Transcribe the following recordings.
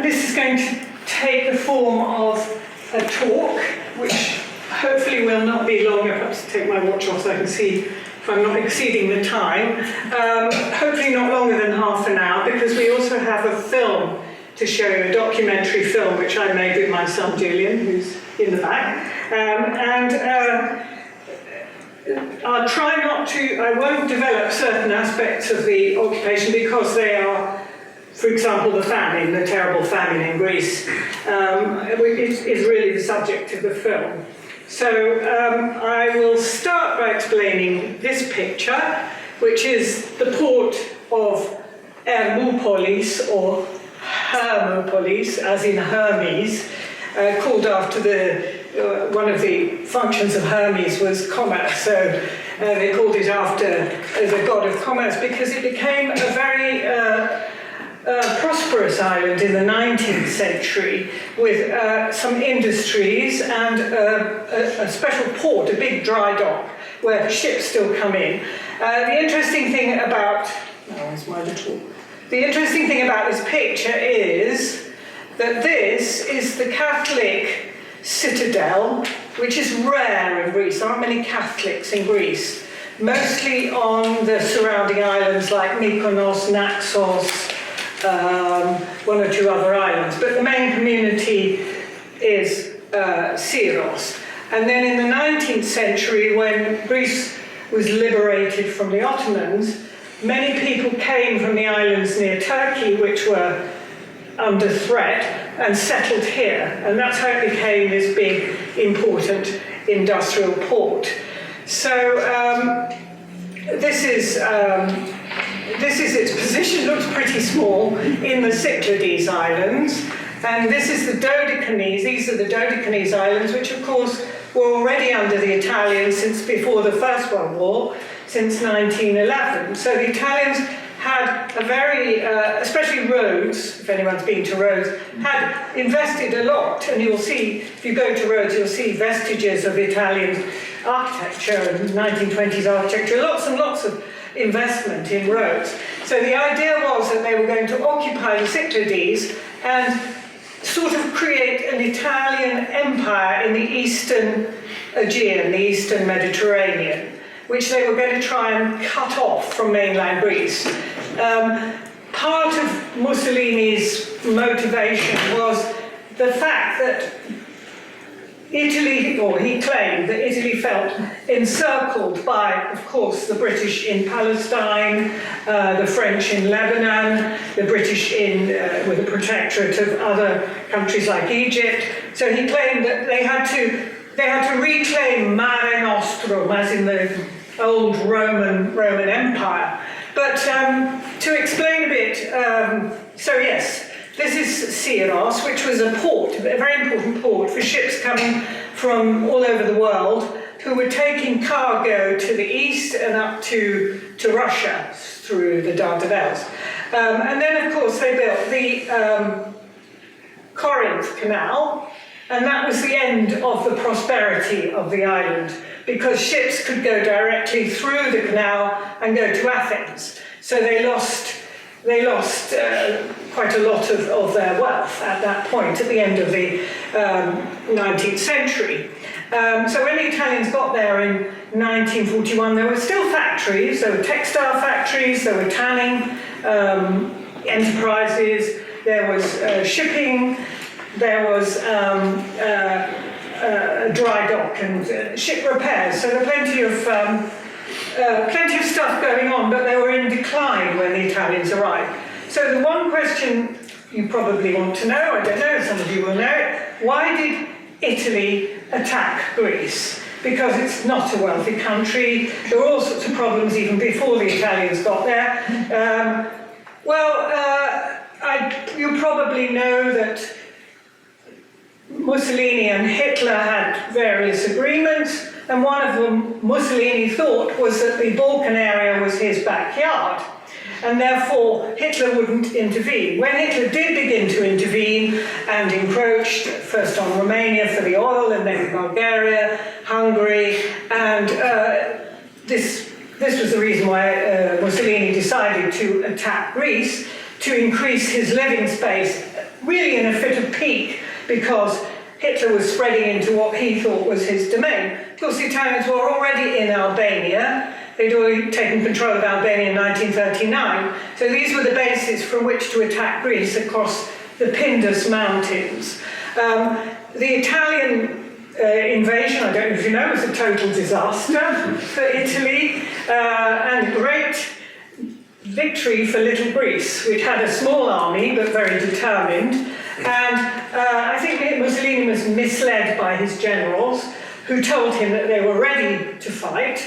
This is going to take the form of a talk, which hopefully will not be longer. Perhaps take my watch off so I can see if I'm not exceeding the time. Hopefully not longer than half an hour, because we also have a film to show you, a documentary film which I made with my son Julian, who's in the back. I'll try not to, I won't develop certain aspects of the occupation because they are, for example, the famine, the terrible famine in Greece, is really the subject of the film. So I will start by explaining this picture, which is the port of Hermopolis, or Hermopolis, as in Hermes, called after one of the functions of Hermes was commerce. So they called it after the god of commerce because it became a very prosperous island in the 19th century with some industries and a special port, a big dry dock where the ships still come in. The interesting thing about this picture is that this is the Catholic citadel, which is rare in Greece. There aren't many Catholics in Greece, mostly on the surrounding islands like Mykonos, Naxos, one or two other islands, but the main community is Syros. And then in the 19th century, when Greece was liberated from the Ottomans, many people came from the islands near Turkey, which were under threat, and settled here. And that's how it became this big, important industrial port. So this is its position. Looks pretty small in the Cyclades Islands, and this is the Dodecanese. These are the Dodecanese Islands, which of course were already under the Italians since before the First World War, since 1911. So the Italians had a very, especially Rhodes, if anyone's been to Rhodes, had invested a lot, and you'll see, if you go to Rhodes, you'll see vestiges of Italian architecture, 1920s architecture, lots and lots of investment in Rhodes. So the idea was that they were going to occupy the Cyclades and sort of create an Italian empire in the Eastern Aegean, the Eastern Mediterranean, which they were going to try and cut off from mainland Greece. Part of Mussolini's motivation was the fact that Italy, or he claimed that Italy felt encircled by, of course, the British in Palestine, the French in Lebanon, the British with a protectorate of other countries like Egypt. So he claimed that they had to reclaim Mare Nostrum, as in the old Roman Empire. But to explain a bit, so yes, this is Syros, which was a port, a very important port for ships coming from all over the world who were taking cargo to the east and up to Russia through the Dardanelles. And then, of course, they built the Corinth Canal, and that was the end of the prosperity of the island, because ships could go directly through the canal and go to Athens. So they lost quite a lot of their wealth at that point, at the end of the 19th century. So when the Italians got there in 1941, there were still factories. There were textile factories, there were tanning enterprises, there was shipping, there was a dry dock and ship repairs. So there were plenty of stuff going on, but they were in decline when the Italians arrived. So the one question you probably want to know, I don't know, some of you will know it, why did Italy attack Greece? Because it's not a wealthy country. There were all sorts of problems even before the Italians got there. You probably know that Mussolini and Hitler had various agreements, and one of them Mussolini thought was that the Balkan area was his backyard, and therefore Hitler wouldn't intervene. When Hitler did begin to intervene and encroached, first on Romania for the oil, and then Bulgaria, Hungary, and this was the reason why Mussolini decided to attack Greece, to increase his living space, really in a fit of pique, because Hitler was spreading into what he thought was his domain. Of course, the Italians were already in Albania. They'd already taken control of Albania in 1939. So these were the bases from which to attack Greece across the Pindus Mountains. The Italian invasion, I don't know if you know, was a total disaster for Italy, and a great victory for little Greece, which had a small army but very determined. And I think Mussolini was misled by his generals, who told him that they were ready to fight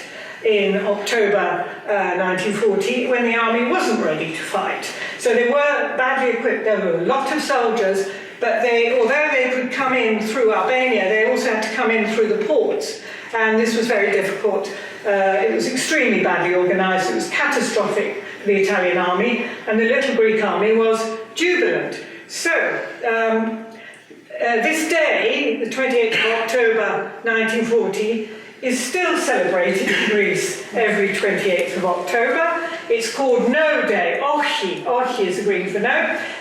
in October 1940, when the army wasn't ready to fight. So they were badly equipped. There were a lot of soldiers, but although they could come in through Albania, they also had to come in through the ports, and this was very difficult. It was extremely badly organized. It was catastrophic for the Italian army, and the little Greek army was jubilant. So, this day, the 28th of October 1940, is still celebrated in Greece every 28th of October. It's called No Day, Ochi. Ochi is the Greek for no,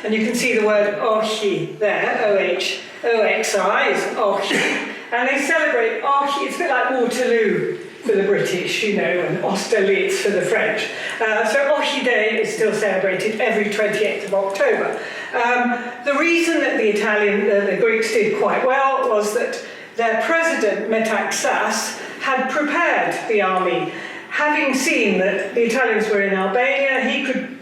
and you can see the word Ochi there, O-H-O-X-I is Ochi. And they celebrate Ochi, it's a bit like Waterloo for the British, you know, and Austerlitz for the French. So Ochi Day is still celebrated every 28th of October. The reason that the Greeks did quite well was that their president, Metaxas, had prepared the army. Having seen that the Italians were in Albania, he could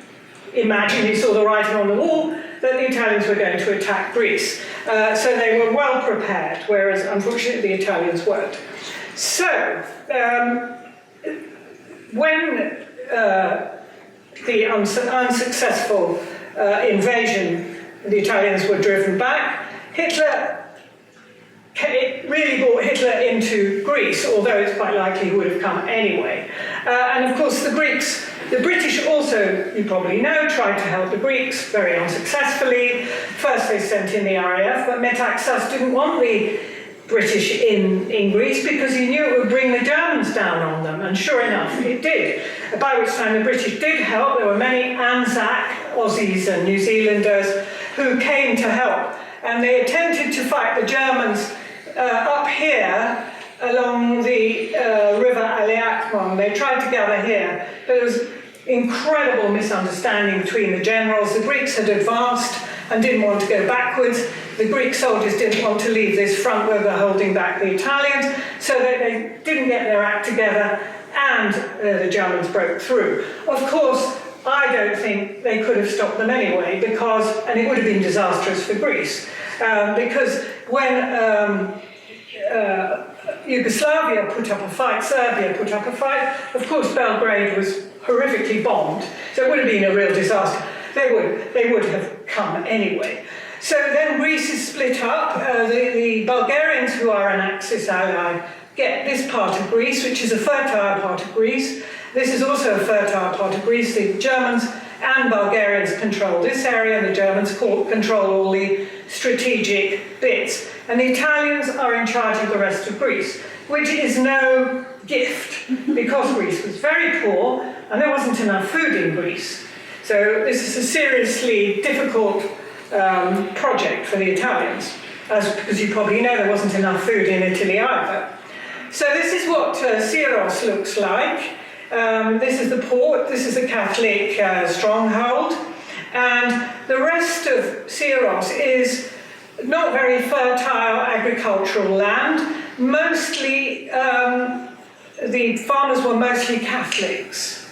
imagine, he saw the writing on the wall, that the Italians were going to attack Greece. So they were well prepared, whereas unfortunately the Italians weren't. So, when the unsuccessful invasion, the Italians were driven back, it really brought Hitler into Greece, although it's quite likely he would have come anyway. And of course the British also, you probably know, tried to help the Greeks very unsuccessfully. First they sent in the RAF, but Metaxas didn't want the British in Greece because he knew it would bring the Germans down on them, and sure enough, it did. By which time the British did help. There were many Anzac, Aussies and New Zealanders, who came to help, and they attempted to fight the Germans up here along the river Aliakmon. They tried to gather here, but there was incredible misunderstanding between the generals. The Greeks had advanced and didn't want to go backwards. The Greek soldiers didn't want to leave this front where they're holding back the Italians, so they didn't get their act together, and the Germans broke through. Of course, I don't think they could have stopped them anyway, and it would have been disastrous for Greece, because when Yugoslavia put up a fight, Serbia put up a fight, of course Belgrade was horrifically bombed, so it would have been a real disaster. They would have come anyway. So then Greece is split up. The Bulgarians, who are an Axis ally, get this part of Greece, which is a fertile part of Greece. This is also a fertile part of Greece. The Germans and Bulgarians control this area, and the Germans control all the strategic bits. And the Italians are in charge of the rest of Greece, which is no gift, because Greece was very poor and there wasn't enough food in Greece. So this is a seriously difficult project for the Italians, because you probably know there wasn't enough food in Italy either. So this is what Syros looks like. This is the port, this is a Catholic stronghold, and the rest of Syros is not very fertile agricultural land. Mostly, the farmers were mostly Catholics,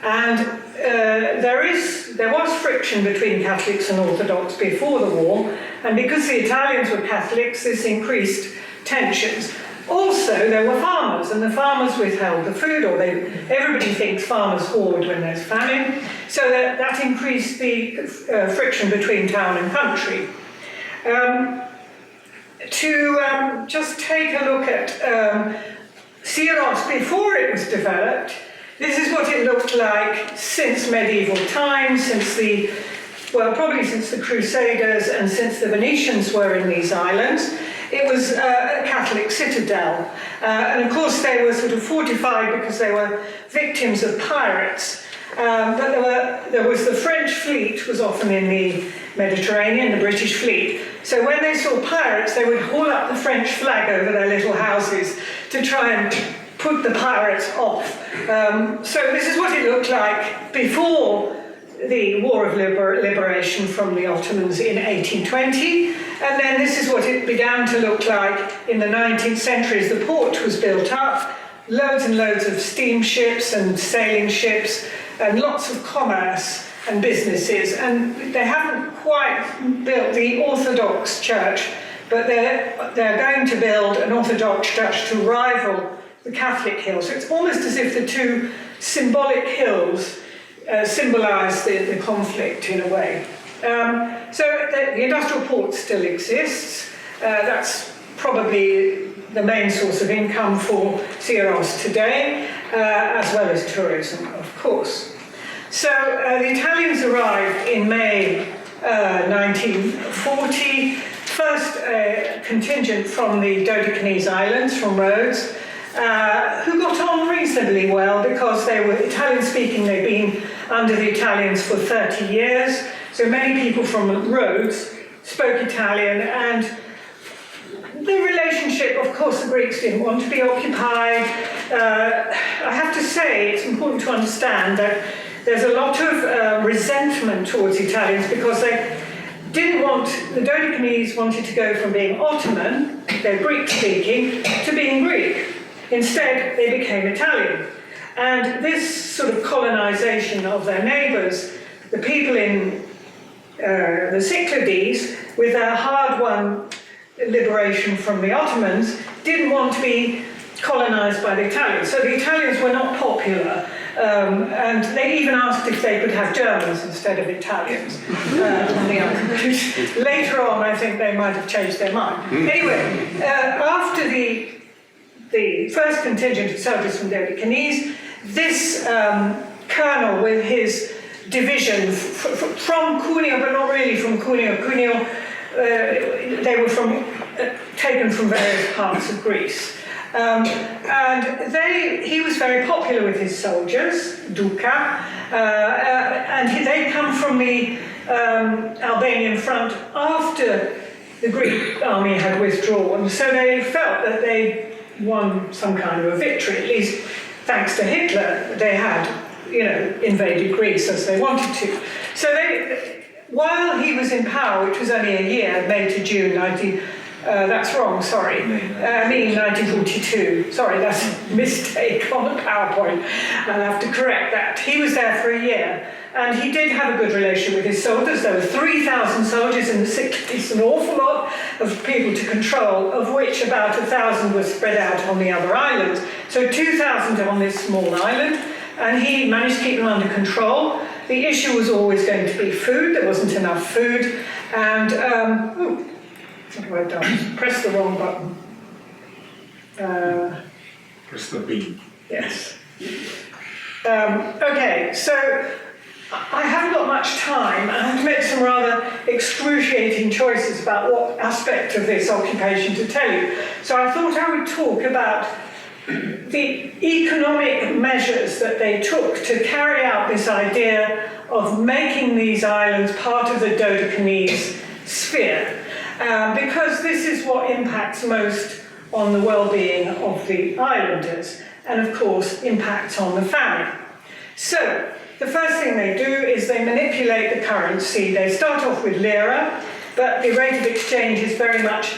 and there was friction between Catholics and Orthodox before the war, and because the Italians were Catholics, this increased tensions. Also, there were farmers, and the farmers withheld the food, or everybody thinks farmers hoard when there's famine, so that increased the friction between town and country. Just take a look at Syros before it was developed. This is what it looked like since medieval times, probably since the Crusaders and since the Venetians were in these islands. It was a Catholic citadel, and of course they were sort of fortified because they were victims of pirates. But there was the French fleet was often in the Mediterranean, the British fleet. So when they saw pirates, they would haul up the French flag over their little houses to try and put the pirates off. So this is what it looked like before the War of Liberation from the Ottomans in 1820. And then this is what it began to look like in the 19th century as the port was built up. Loads and loads of steamships and sailing ships and lots of commerce and businesses. And they haven't quite built the Orthodox Church, but they're going to build an Orthodox Church to rival the Catholic hill. So it's almost as if the two symbolic hills symbolize the conflict in a way. So the industrial port still exists. That's probably the main source of income for Syros today, as well as tourism, of course. So the Italians arrived in May 1940, first contingent from the Dodecanese Islands, from Rhodes, who got on reasonably well because they were Italian-speaking. They'd been under the Italians for 30 years, so many people from Rhodes spoke Italian, and the relationship, of course, the Greeks didn't want to be occupied. I have to say, it's important to understand that there's a lot of resentment towards Italians because they didn't want, the Dodecanese wanted to go from being Ottoman, they're Greek-speaking, to being Greek. Instead, they became Italian. And this sort of colonization of their neighbors, the people in the Cyclades, with their hard-won liberation from the Ottomans, didn't want to be colonized by the Italians. So the Italians were not popular, and they even asked if they could have Germans instead of Italians. Later on, I think they might have changed their mind. Anyway, after the first contingent of soldiers from Dodecanese, this colonel with his division from Cuneo, but not really from Cuneo. Cuneo, they were taken from various parts of Greece. And he was very popular with his soldiers, Duca, and they come from the Albanian front after the Greek army had withdrawn, so they felt that they won some kind of a victory, at least thanks to Hitler. They had, invaded Greece as they wanted to. So while he was in power, which was only a year, May to June 1942. Sorry, that's a mistake on the PowerPoint. I'll have to correct that. He was there for a year, and he did have a good relation with his soldiers. There were 3,000 soldiers in the Cyclades, an awful lot of people to control, of which about 1,000 were spread out on the other islands. So 2,000 on this small island, and he managed to keep them under control. The issue was always going to be food. There wasn't enough food, and what have I done? Press the wrong button. Press the B. Yes. Okay, so I haven't got much time. I have to make some rather excruciating choices about what aspect of this occupation to tell you. So I thought I would talk about the economic measures that they took to carry out this idea of making these islands part of the Dodecanese sphere. Because this is what impacts most on the well-being of the islanders, and of course impacts on the famine. So the first thing they do is they manipulate the currency. They start off with lira, but the rate of exchange is very much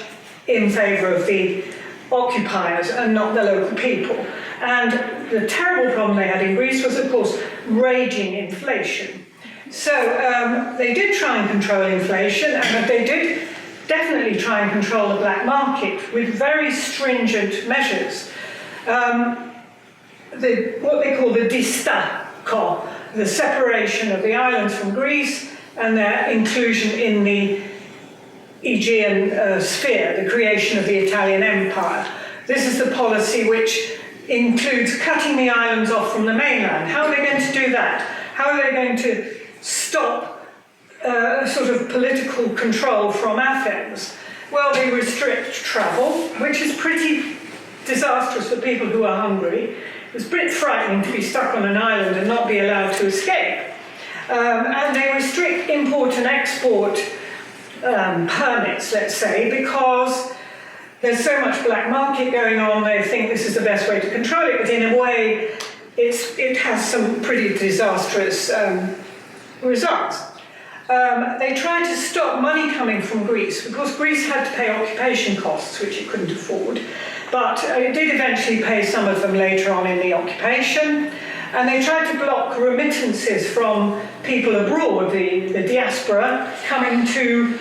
in favour of the occupiers and not the local people. And the terrible problem they had in Greece was, of course, raging inflation. So they did try and control inflation, and they did definitely try and control the black market with very stringent measures. What they call the distako, the separation of the islands from Greece and their inclusion in the Aegean sphere, the creation of the Italian Empire. This is the policy which includes cutting the islands off from the mainland. How are they going to do that? How are they going to stop sort of political control from Athens? Well, they restrict travel, which is pretty disastrous for people who are hungry. It was a bit frightening to be stuck on an island and not be allowed to escape. And they restrict import and export permits, let's say, because there's so much black market going on. They think this is the best way to control it, but in a way, it has some pretty disastrous results. They tried to stop money coming from Greece, because Greece had to pay occupation costs, which it couldn't afford, but it did eventually pay some of them later on in the occupation. And they tried to block remittances from people abroad, the diaspora, coming to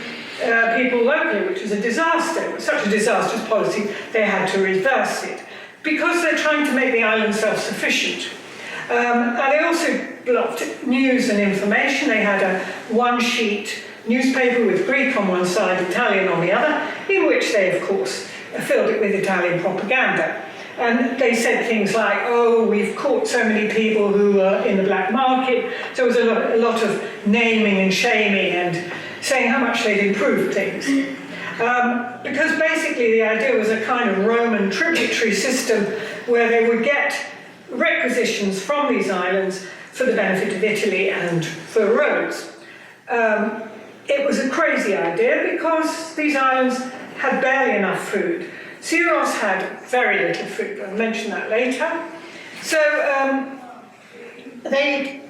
people locally, which was a disaster. It was such a disastrous policy, they had to reverse it, because they're trying to make the island self-sufficient. And they also blocked news and information. They had a one-sheet newspaper with Greek on one side, Italian on the other, in which they, of course, filled it with Italian propaganda. And they said things like, oh, we've caught so many people who are in the black market. So it was a lot of naming and shaming and saying how much they'd improved things. Because basically the idea was a kind of Roman tributary system where they would get requisitions from these islands for the benefit of Italy and for Rhodes. It was a crazy idea because these islands had barely enough food. Syros had very little food, I'll mention that later. So they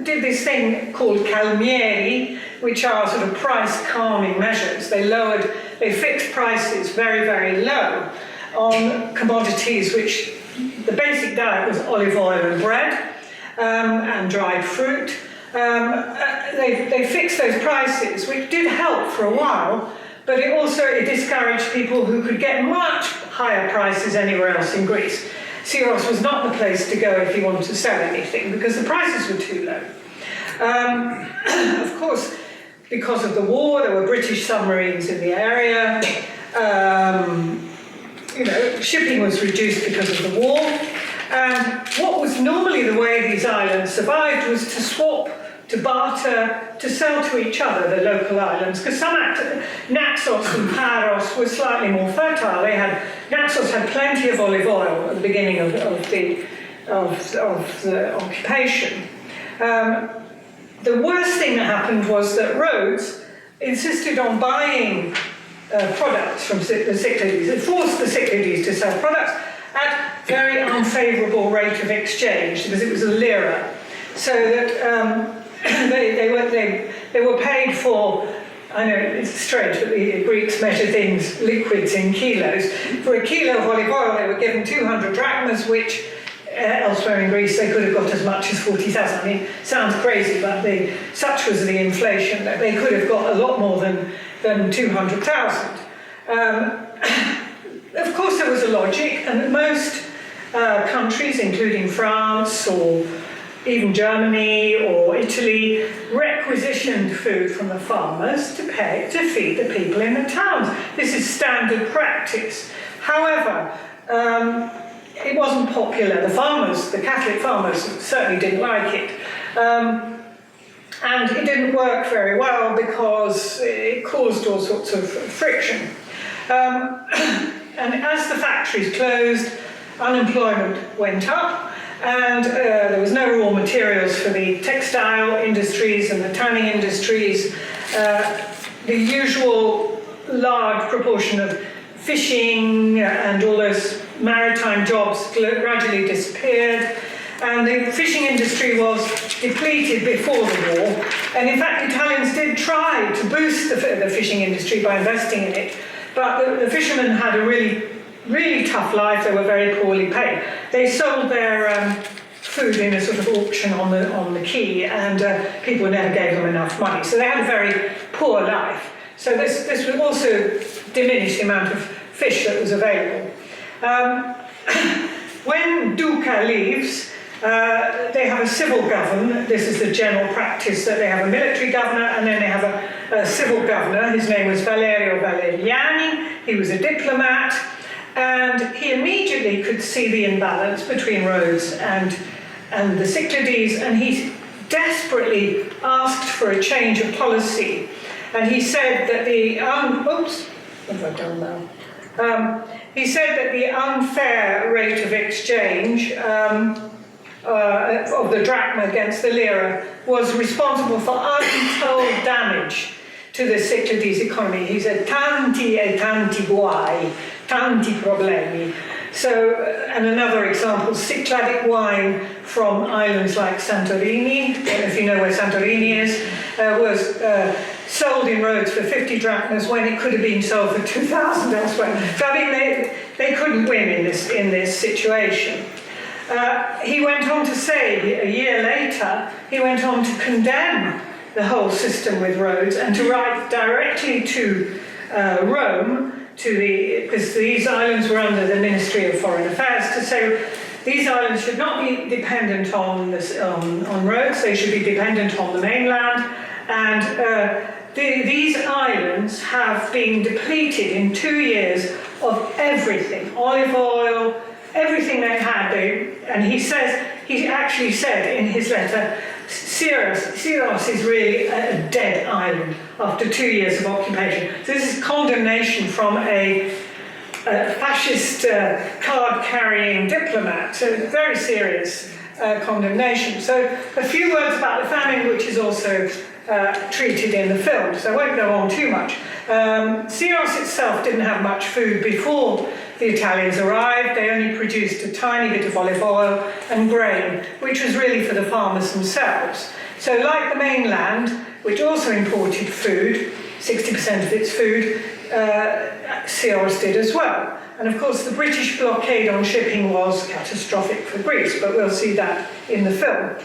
did this thing called calmieri, which are sort of price calming measures. They fixed prices very, very low on commodities which the basic diet was olive oil and bread and dried fruit. They fixed those prices, which did help for a while, but it discouraged people who could get much higher prices anywhere else in Greece. Syros was not the place to go if you wanted to sell anything, because the prices were too low. Of course, because of the war, there were British submarines in the area. Shipping was reduced because of the war. And what was normally the way these islands survived was to swap, to barter, to sell to each other, the local islands, because Naxos and Paros were slightly more fertile. Naxos had plenty of olive oil at the beginning of the occupation. The worst thing that happened was that Rhodes insisted on buying products from the Cyclades. It forced the Cyclades to sell products at very unfavourable rate of exchange, because it was a lira, so that they were paid for. I know it's strange, but the Greeks measure things, liquids, in kilos. For a kilo of olive oil, they were given 200 drachmas, which elsewhere in Greece they could have got as much as 40,000. I mean, sounds crazy, but such was the inflation that they could have got a lot more than 200,000. Of course, there was a logic, and most countries, including France or even Germany or Italy, requisitioned food from the farmers to feed the people in the towns. This is standard practice. However, it wasn't popular. The Catholic farmers certainly didn't like it. And it didn't work very well because it caused all sorts of friction. And as the factories closed, unemployment went up, and there was no raw materials for the textile industries and the tanning industries. The usual large proportion of fishing and all those maritime jobs gradually disappeared, and the fishing industry was depleted before the war. And in fact, Italians did try to boost the fishing industry by investing in it, but the fishermen had a really, really tough life. They were very poorly paid. They sold their food in a sort of auction on the quay, and people never gave them enough money. So they had a very poor life. So this would also diminish the amount of fish that was available. When Duca leaves, they have a civil government. This is the general practice, that they have a military governor and then they have a civil governor. His name was Valerio Valeriani. He was a diplomat, and he immediately could see the imbalance between Rhodes and the Cyclades, and he desperately asked for a change of policy. And he said that what have I done now? He said that the unfair rate of exchange of the drachma against the lira was responsible for untold damage to the Cyclades economy. He said, tanti e tanti guai, tanti problemi. So, and another example, Cycladic wine from islands like Santorini, I don't know if you know where Santorini is, was sold in Rhodes for 50 drachmas when it could have been sold for 2,000 elsewhere. So I mean, they couldn't win in this situation. He went on to say, a year later, he went on to condemn the whole system with Rhodes and to write directly to Rome, because these islands were under the Ministry of Foreign Affairs, to say these islands should not be dependent on Rhodes, they should be dependent on the mainland, and these islands have been depleted in 2 years of everything, olive oil, everything they had. And he actually said in his letter, Syros is really a dead island after 2 years of occupation. So this is condemnation from a fascist card-carrying diplomat, so very serious condemnation. So a few words about the famine, which is also treated in the film, so I won't go on too much. Syros itself didn't have much food before the Italians arrived. They only produced a tiny bit of olive oil and grain, which was really for the farmers themselves. So like the mainland, which also imported food, 60% of its food, Syros did as well. And of course the British blockade on shipping was catastrophic for Greece, but we'll see that in the film.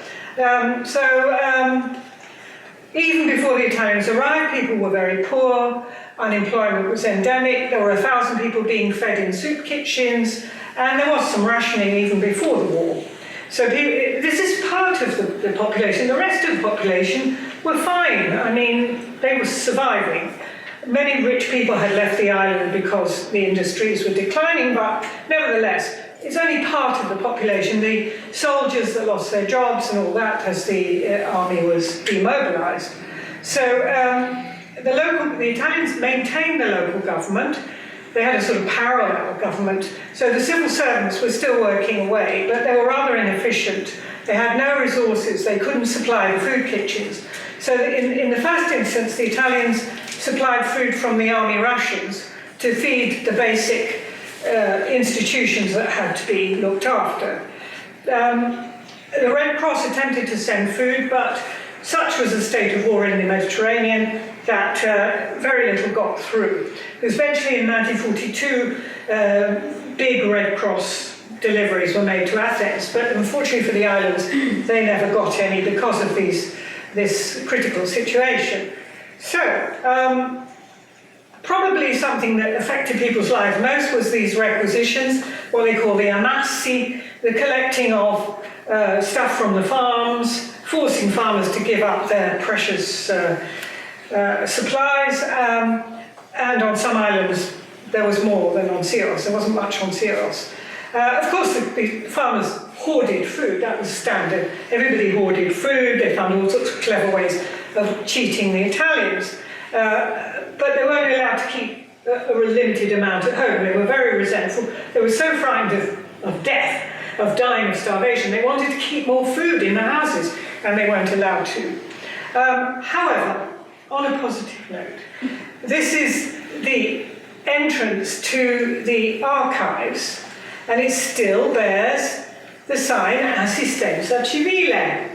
Even before the Italians arrived, people were very poor, unemployment was endemic, there were 1,000 people being fed in soup kitchens, and there was some rationing even before the war. So this is part of the population. The rest of the population were fine. I mean, they were surviving. Many rich people had left the island because the industries were declining, but nevertheless, it's only part of the population. The soldiers that lost their jobs and all that as the army was demobilized. So the Italians maintained the local government. They had a sort of parallel government. So the civil servants were still working away, but they were rather inefficient. They had no resources. They couldn't supply the food kitchens. So in the first instance, the Italians supplied food from the army rations to feed the basic institutions that had to be looked after. The Red Cross attempted to send food, but such was the state of war in the Mediterranean that very little got through. Eventually in 1942, big Red Cross deliveries were made to Athens, but unfortunately for the islands, they never got any because of this critical situation. So, probably something that affected people's lives most was these requisitions, what they call the amassi, the collecting of stuff from the farms, forcing farmers to give up their precious supplies, and on some islands there was more than on Syros. There wasn't much on Syros. Of course, the farmers hoarded food. That was standard. Everybody hoarded food. They found all sorts of clever ways of cheating the Italians. But they weren't allowed to keep a limited amount at home. They were very resentful. They were so frightened of death, of dying of starvation. They wanted to keep more food in their houses, and they weren't allowed to. However, on a positive note, this is the entrance to the archives, and it still bears the sign Assistenza Civile.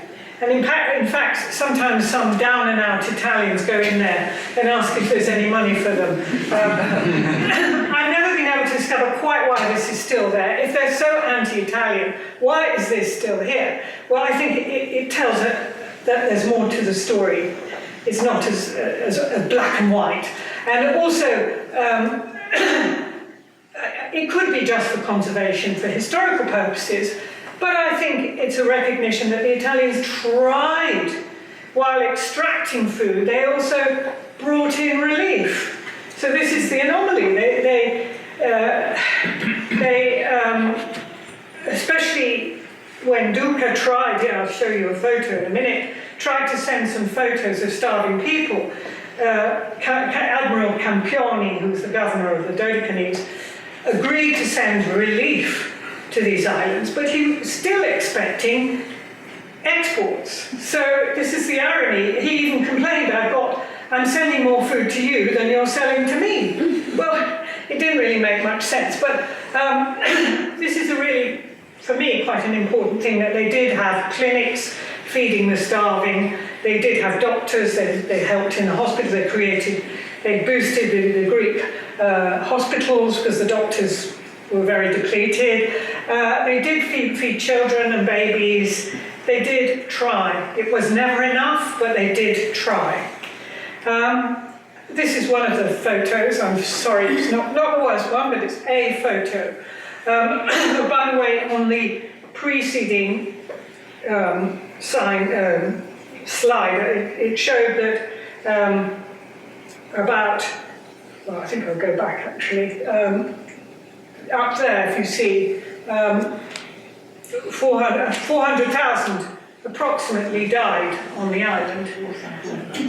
And in fact, sometimes some down-and-out Italians go in there and ask if there's any money for them. I've never been able to discover quite why this is still there. If they're so anti-Italian, why is this still here? Well, I think it tells that there's more to the story. It's not as black and white. And also, it could be just for conservation, for historical purposes, but I think it's a recognition that the Italians tried, while extracting food, they also brought in relief. So this is the anomaly. They especially when Duca tried, I'll show you a photo in a minute, tried to send some photos of starving people. Admiral Campioni, who's the governor of the Dodecanese, agreed to send relief to these islands, but he was still expecting exports. So this is the irony. He even complained, I'm sending more food to you than you're selling to me. Well, it didn't really make much sense, but this is a really, for me, quite an important thing, that they did have clinics feeding the starving. They did have doctors. They helped in the hospitals. They boosted the Greek hospitals because the doctors were very depleted. They did feed children and babies. They did try. It was never enough, but they did try. This is one of the photos. I'm sorry, it's not the worst one, but it's a photo. By the way, on the preceding slide, it showed that I think I'll go back actually. Up there, if you see, 400,000 approximately died on the island.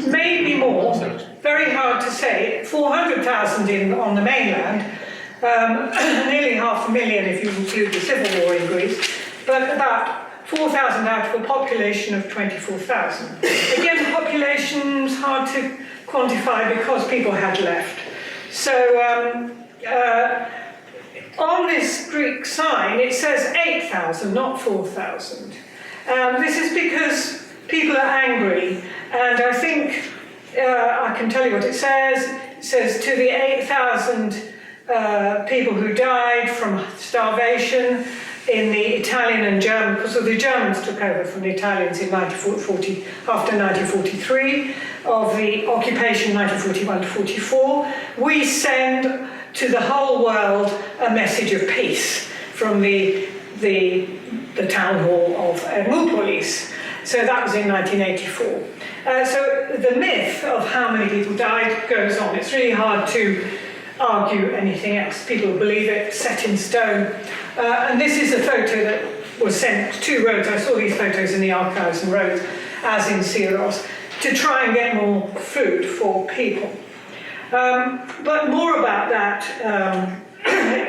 Maybe more, very hard to say. 400,000 on the mainland, nearly 500,000 if you include the civil war in Greece, but about 4,000 out of a population of 24,000. Again, the population's hard to quantify because people had left. So on this Greek sign, it says 8,000, not 4,000. This is because people are angry, and I think I can tell you what it says. It says, to the 8,000 people who died from starvation in the Italian and German, because the Germans took over from the Italians in after 1943, of the occupation 1941 to 44, we send to the whole world a message of peace from the town hall of Hermopolis. So that was in 1984. So the myth of how many people died goes on. It's really hard to argue anything else. People believe it, set in stone. And this is a photo that was sent to Rhodes. I saw these photos in the archives in Rhodes, as in Syros, to try and get more food for people. But more about that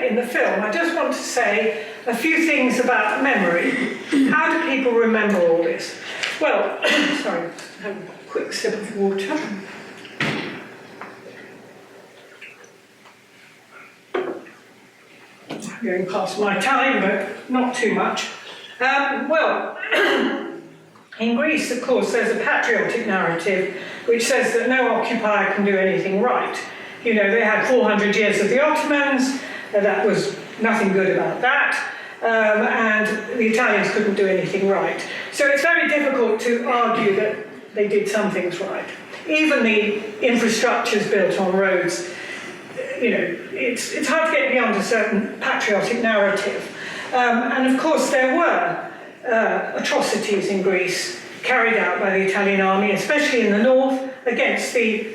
in the film. I just want to say a few things about memory. How do people remember all this? Well, sorry, have a quick sip of water. I'm going past my time, but not too much. Well, in Greece, of course, there's a patriotic narrative which says that no occupier can do anything right. You know, they had 400 years of the Ottomans, that was nothing good about that, and the Italians couldn't do anything right. So it's very difficult to argue that they did some things right. Even the infrastructures built on roads, you know, it's hard to get beyond a certain patriotic narrative. And of course there were atrocities in Greece carried out by the Italian army, especially in the north, against the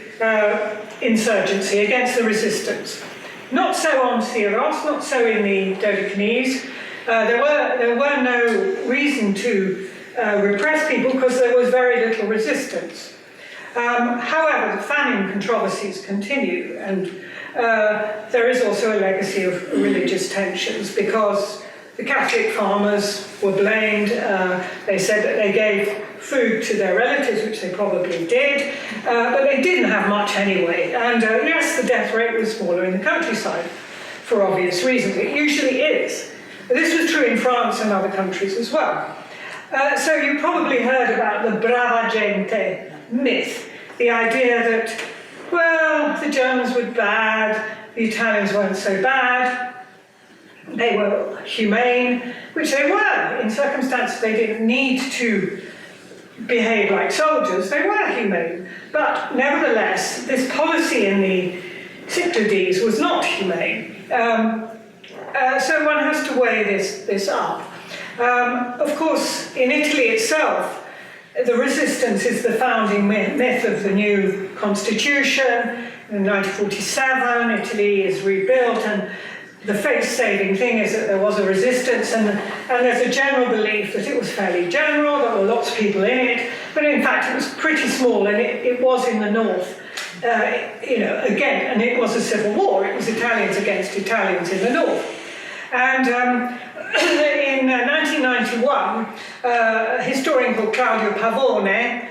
insurgency, against the resistance. Not so on Syros, not so in the Dodecanese. There were no reason to repress people because there was very little resistance. However, the famine controversies continue, and there is also a legacy of religious tensions because the Catholic farmers were blamed. They said that they gave food to their relatives, which they probably did, but they didn't have much anyway. And yes, the death rate was smaller in the countryside for obvious reasons. It usually is. But this was true in France and other countries as well. So you probably heard about the brava gente myth, the idea that, well, the Germans were bad, the Italians weren't so bad, they were humane, which they were. In circumstances they didn't need to behave like soldiers, they were humane. But nevertheless, this policy in the Cyclades was not humane. So one has to weigh this up. Of course, in Italy itself, the resistance is the founding myth of the new constitution. In 1947, Italy is rebuilt, and the face-saving thing is that there was a resistance, and there's a general belief that it was fairly general, there were lots of people in it, but in fact it was pretty small, and it was in the north. again, and it was a civil war. It was Italians against Italians in the north. And in 1991, a historian called Claudio Pavone,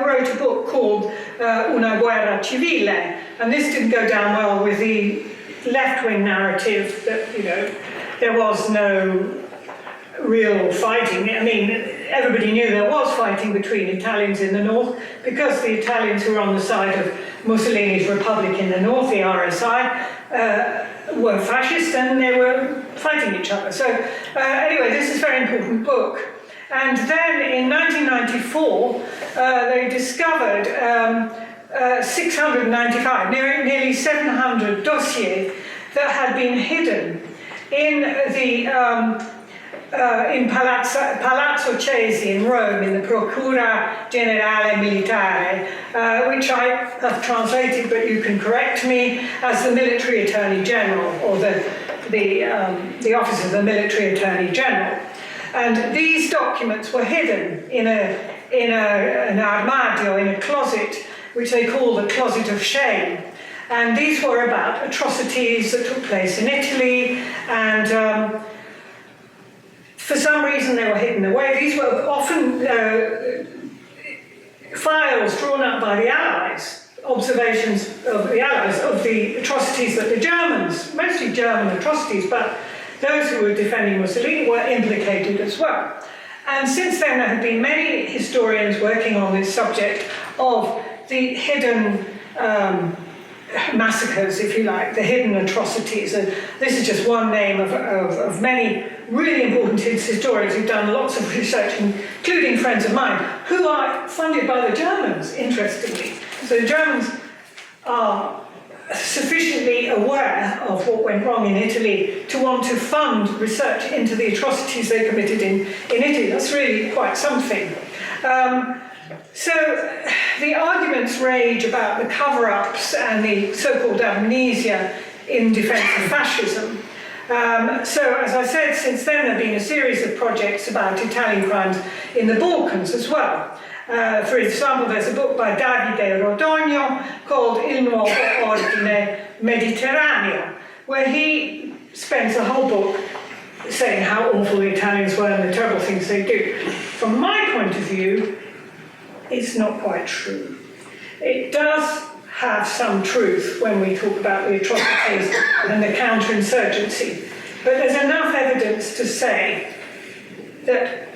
wrote a book called Una guerra civile, and this didn't go down well with the left-wing narrative that, there was no real fighting. I mean, everybody knew there was fighting between Italians in the north because the Italians who were on the side of Mussolini's republic in the north, the RSI, were fascist and they were fighting each other. So anyway, this is a very important book. And then in 1994, they discovered 695, nearly 700 dossiers that had been hidden in the in Palazzo Chesi in Rome, in the Procura Generale Militare, which I have translated, but you can correct me, as the Military Attorney General, or the Office of the Military Attorney General. And these documents were hidden in an armadio, in a closet, which they call the Closet of Shame. And these were about atrocities that took place in Italy, and for some reason they were hidden away. These were often files drawn up by the Allies, observations of the Allies of the atrocities that the Germans, mostly German atrocities, but those who were defending Mussolini were implicated as well. And since then there have been many historians working on this subject of the hidden massacres, if you like, the hidden atrocities. And this is just one name of many really important historians who've done lots of research, including friends of mine, who are funded by the Germans, interestingly. So the Germans are sufficiently aware of what went wrong in Italy to want to fund research into the atrocities they committed in Italy. That's really quite something. So the arguments rage about the cover-ups and the so-called amnesia in defense of fascism. So, as I said, since then there have been a series of projects about Italian crimes in the Balkans as well. For example, there's a book by Davide Rodogno called Il Nuovo Ordine Mediterraneo, where he spends a whole book saying how awful the Italians were and the terrible things they do. From my point of view, it's not quite true. It does have some truth when we talk about the atrocities and the counterinsurgency, but there's enough evidence to say that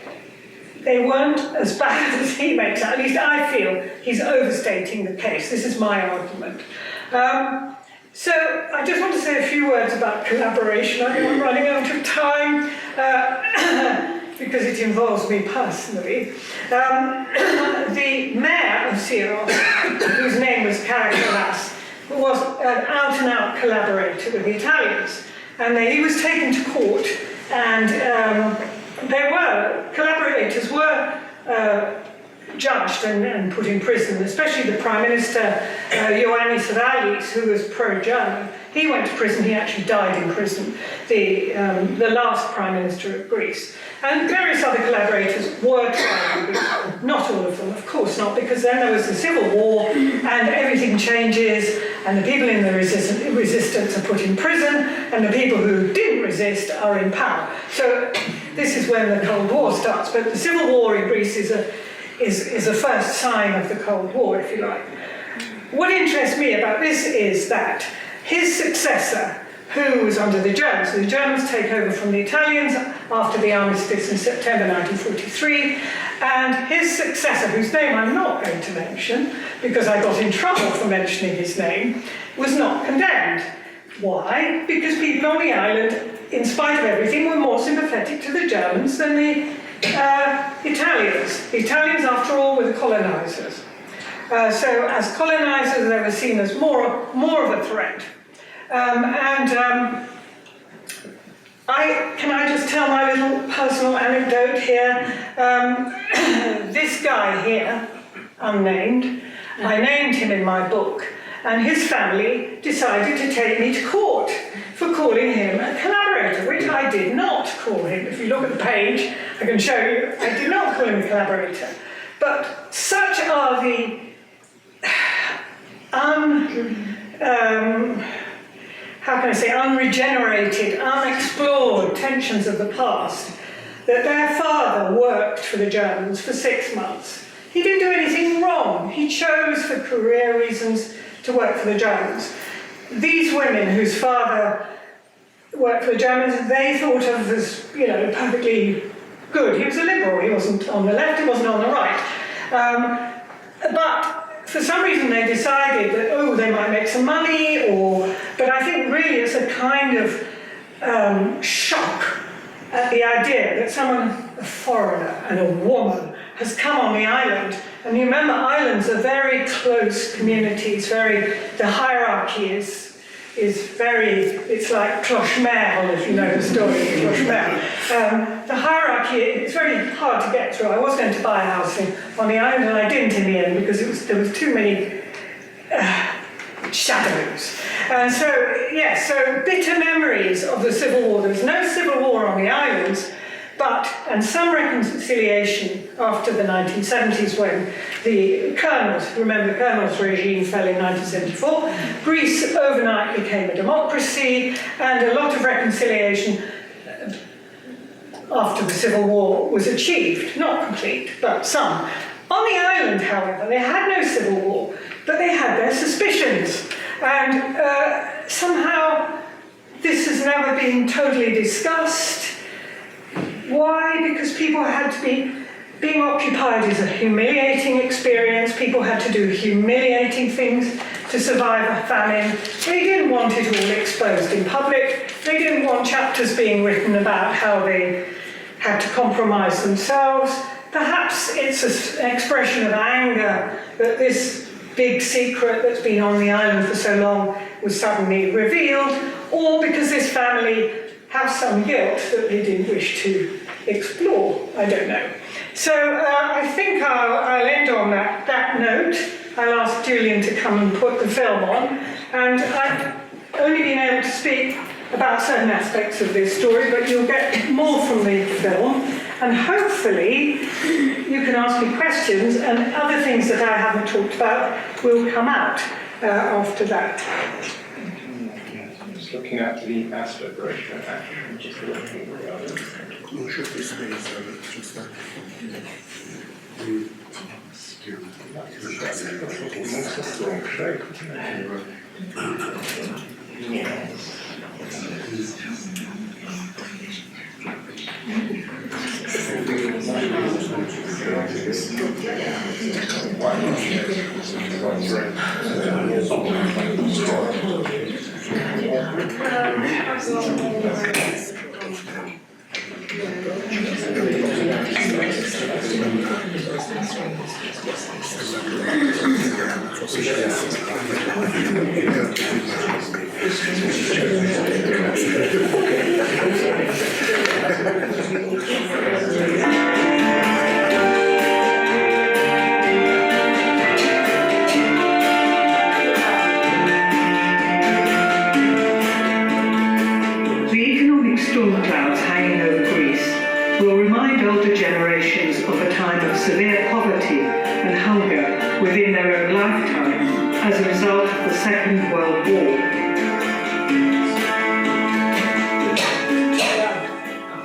they weren't as bad as he makes out. At least I feel he's overstating the case. This is my argument. So I just want to say a few words about collaboration. I'm running out of time because it involves me personally. The mayor of Syros, whose name was Karakalas, was an out-and-out collaborator with the Italians. And he was taken to court, and collaborators were judged and put in prison, especially the Prime Minister, Ioannis Rallis, who was pro-German. He went to prison, he actually died in prison, the last Prime Minister of Greece. And various other collaborators were tried in Greece, not all of them, of course not, because then there was the Civil War, and everything changes, and the people in the resistance are put in prison, and the people who didn't resist are in power. So this is when the Cold War starts, but the Civil War in Greece is a first sign of the Cold War, if you like. What interests me about this is that his successor, who was under the Germans, so the Germans take over from the Italians after the armistice in September 1943, and his successor, whose name I'm not going to mention, because I got in trouble for mentioning his name, was not condemned. Why? Because people on the island, in spite of everything, were more sympathetic to the Germans than the Italians. The Italians, after all, were the colonizers. So as colonizers, they were seen as more of a threat. Can I just tell my little personal anecdote here? This guy here, unnamed, I named him in my book, and his family decided to take me to court for calling him a collaborator, which I did not call him. If you look at the page, I can show you, I did not call him a collaborator. But such are the unregenerated, unexplored tensions of the past, that their father worked for the Germans for 6 months. He didn't do anything wrong. He chose for career reasons to work for the Germans. These women whose father worked for the Germans, they thought of as, perfectly good. He was a liberal. He wasn't on the left, he wasn't on the right. But for some reason they decided that, they might make some money, but I think really it's a kind of shock at the idea that someone, a foreigner and a woman, has come on the island. And you remember, islands are very close communities, the hierarchy is very, it's like Cloche-Merle, if you know the story of Cloche-Merle. The hierarchy, it's very hard to get through. I was going to buy a house on the island, and I didn't in the end because there was too many shadows. And so bitter memories of the Civil War. There was no Civil War on the islands, and some reconciliation after the 1970s when the Colonel's regime fell in 1974. Greece overnight became a democracy, and a lot of reconciliation after the Civil War was achieved. Not complete, but some. On the island, however, they had no Civil War, but they had their suspicions. And somehow this has never been totally discussed. Why? Because people had to being occupied is a humiliating experience. People had to do humiliating things to survive a famine. They didn't want it all exposed in public. They didn't want chapters being written about how they had to compromise themselves. Perhaps it's an expression of anger that this big secret that's been on the island for so long was suddenly revealed, or because this family have some guilt that they didn't wish to explore. I don't know. So I think I'll end on that note. I'll ask Julian to come and put the film on. And I've only been able to speak about certain aspects of this story, but you'll get more from the film. And hopefully you can ask me questions, and other things that I haven't talked about will come out after that. Just looking at the aspect ratio action, just looking at the others.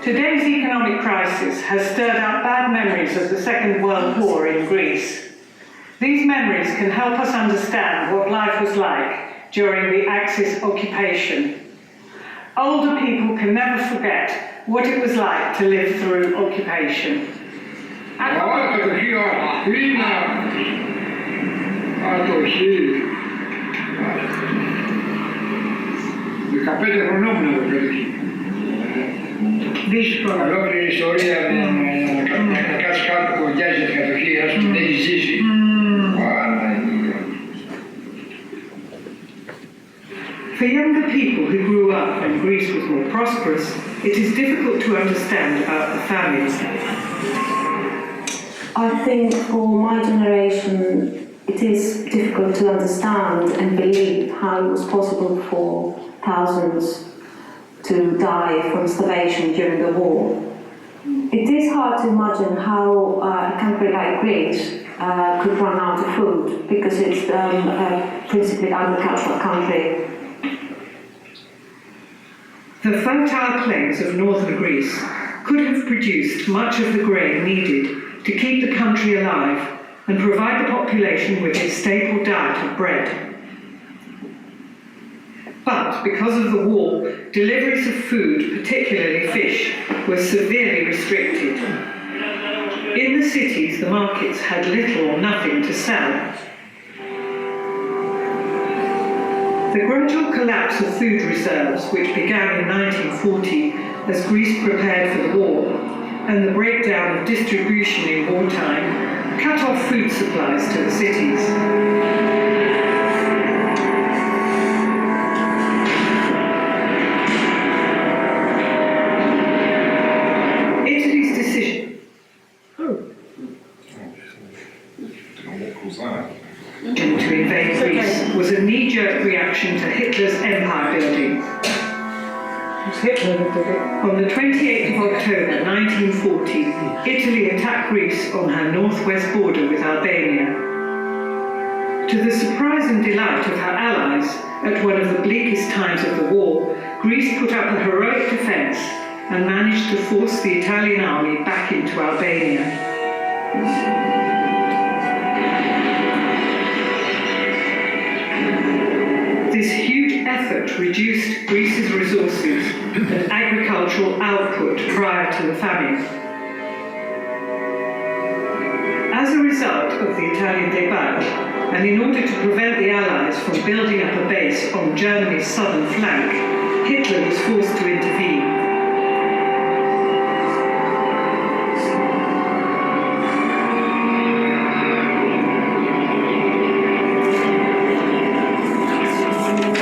Today's economic crisis has stirred up bad memories of the Second World War in Greece. These memories can help us understand what life was like during the Axis occupation. Older people can never forget what it was like to live through occupation. Ολόκληρη ιστορία με κάτι κάτω που κοντιάζει την κατοχή, ας πούμε, έχει ζήσει. For younger people who grew up when Greece was more prosperous, it is difficult to understand about the famine. I think for my generation, it is difficult to understand and believe how it was possible for thousands to die from starvation during the war. It is hard to imagine how a country like Greece could run out of food because it's a principally agricultural country. The fertile plains of northern Greece could have produced much of the grain needed to keep the country alive and provide the population with its staple diet of bread. But because of the war, deliveries of food, particularly fish, were severely restricted. In the cities, the markets had little or nothing to sell. The gradual collapse of food reserves, which began in 1940 as Greece prepared for the war, and the breakdown of distribution in wartime, cut off food supplies to the cities. Italy's decision to invade Greece was a knee-jerk reaction to Hitler's empire building. Hitler that did it. On the 28th of October 1940, Italy attacked Greece on her northwest border with Albania. To the surprise and delight of her allies, at one of the bleakest times of the war, Greece put up a heroic defence and managed to force the Italian army back into Albania. This huge effort reduced Greece's resources and agricultural output prior to the famine. As a result of the Italian debacle, and in order to prevent the Allies from building up a base on Germany's southern flank, Hitler was forced to intervene.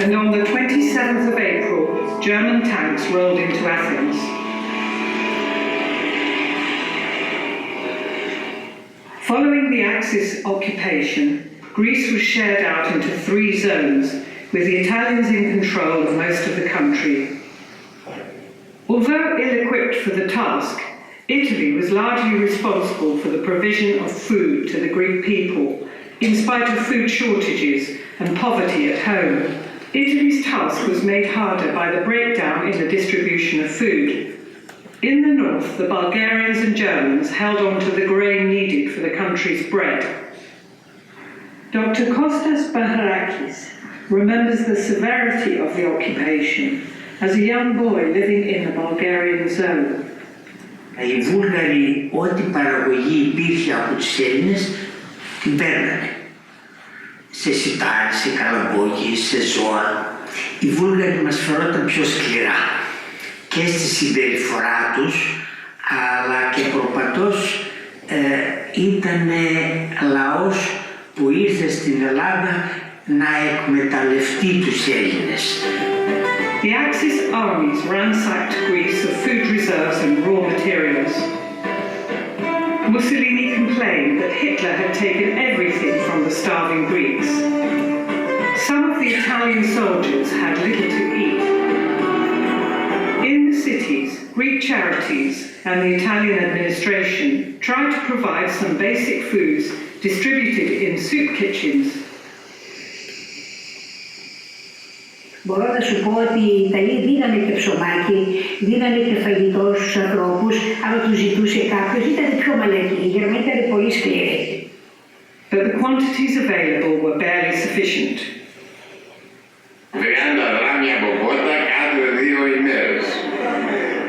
And on the 27th of April, German tanks rolled into Athens. Following the Axis occupation, Greece was shared out into 3 zones, with the Italians in control of most of the country. Although ill-equipped for the task, Italy was largely responsible for the provision of food to the Greek people, in spite of food shortages and poverty at home. Italy's task was made harder by the breakdown in the distribution of food. In the north, the Bulgarians and Germans held on to the grain needed for the country's bread. Dr. Kostas Baharakis remembers the severity of the occupation as a young boy living in the Bulgarian zone. Οι Βούλγαροι ό,τι παραγωγή υπήρχε από τους Έλληνες την παίρνανε. Σε σιτάρι, σε καλαμπόκι, σε ζώα. Οι Βούλγαροι μας φερόταν πιο σκληρά και στη συμπεριφορά τους, αλλά και προπατός ήταν λαός που ήρθε στην Ελλάδα να εκμεταλλευτεί τους Έλληνες. The Axis armies ransacked Greece of food reserves and raw materials. Mussolini complained that Hitler had taken everything from the starving Greeks. Some of the Italian soldiers had little to eat. In the cities, Greek charities and the Italian administration tried to provide some basic foods distributed in soup kitchens. Μπορώ να σου πω ότι οι Ιταλοί δίνανε και ψωμάκι, δίνανε και φαγητό στους ανθρώπους, άμα τους ζητούσε κάποιος, ήταν πιο μαλακοί. Οι Γερμανοί ήταν πολύ σκληροί. But the quantities available were barely sufficient. 30 δράμια από πότα κάθε 2 ημέρες.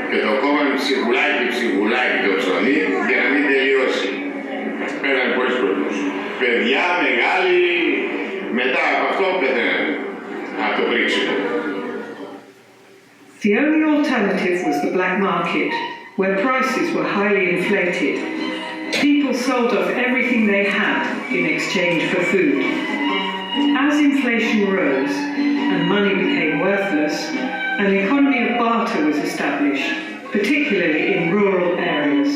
Και το κόβαμε ψυχουλάκι το ψωμί για να μην τελειώσει. Πέρανε πολλοί κόσμος. Παιδιά, μεγάλοι, μετά από αυτό πεθαίνανε. Από το πρίξιμο. The only alternative was the black market, where prices were highly inflated. People sold off everything they had in exchange for food. As inflation rose and money became worthless, an economy of barter was established, particularly in rural areas.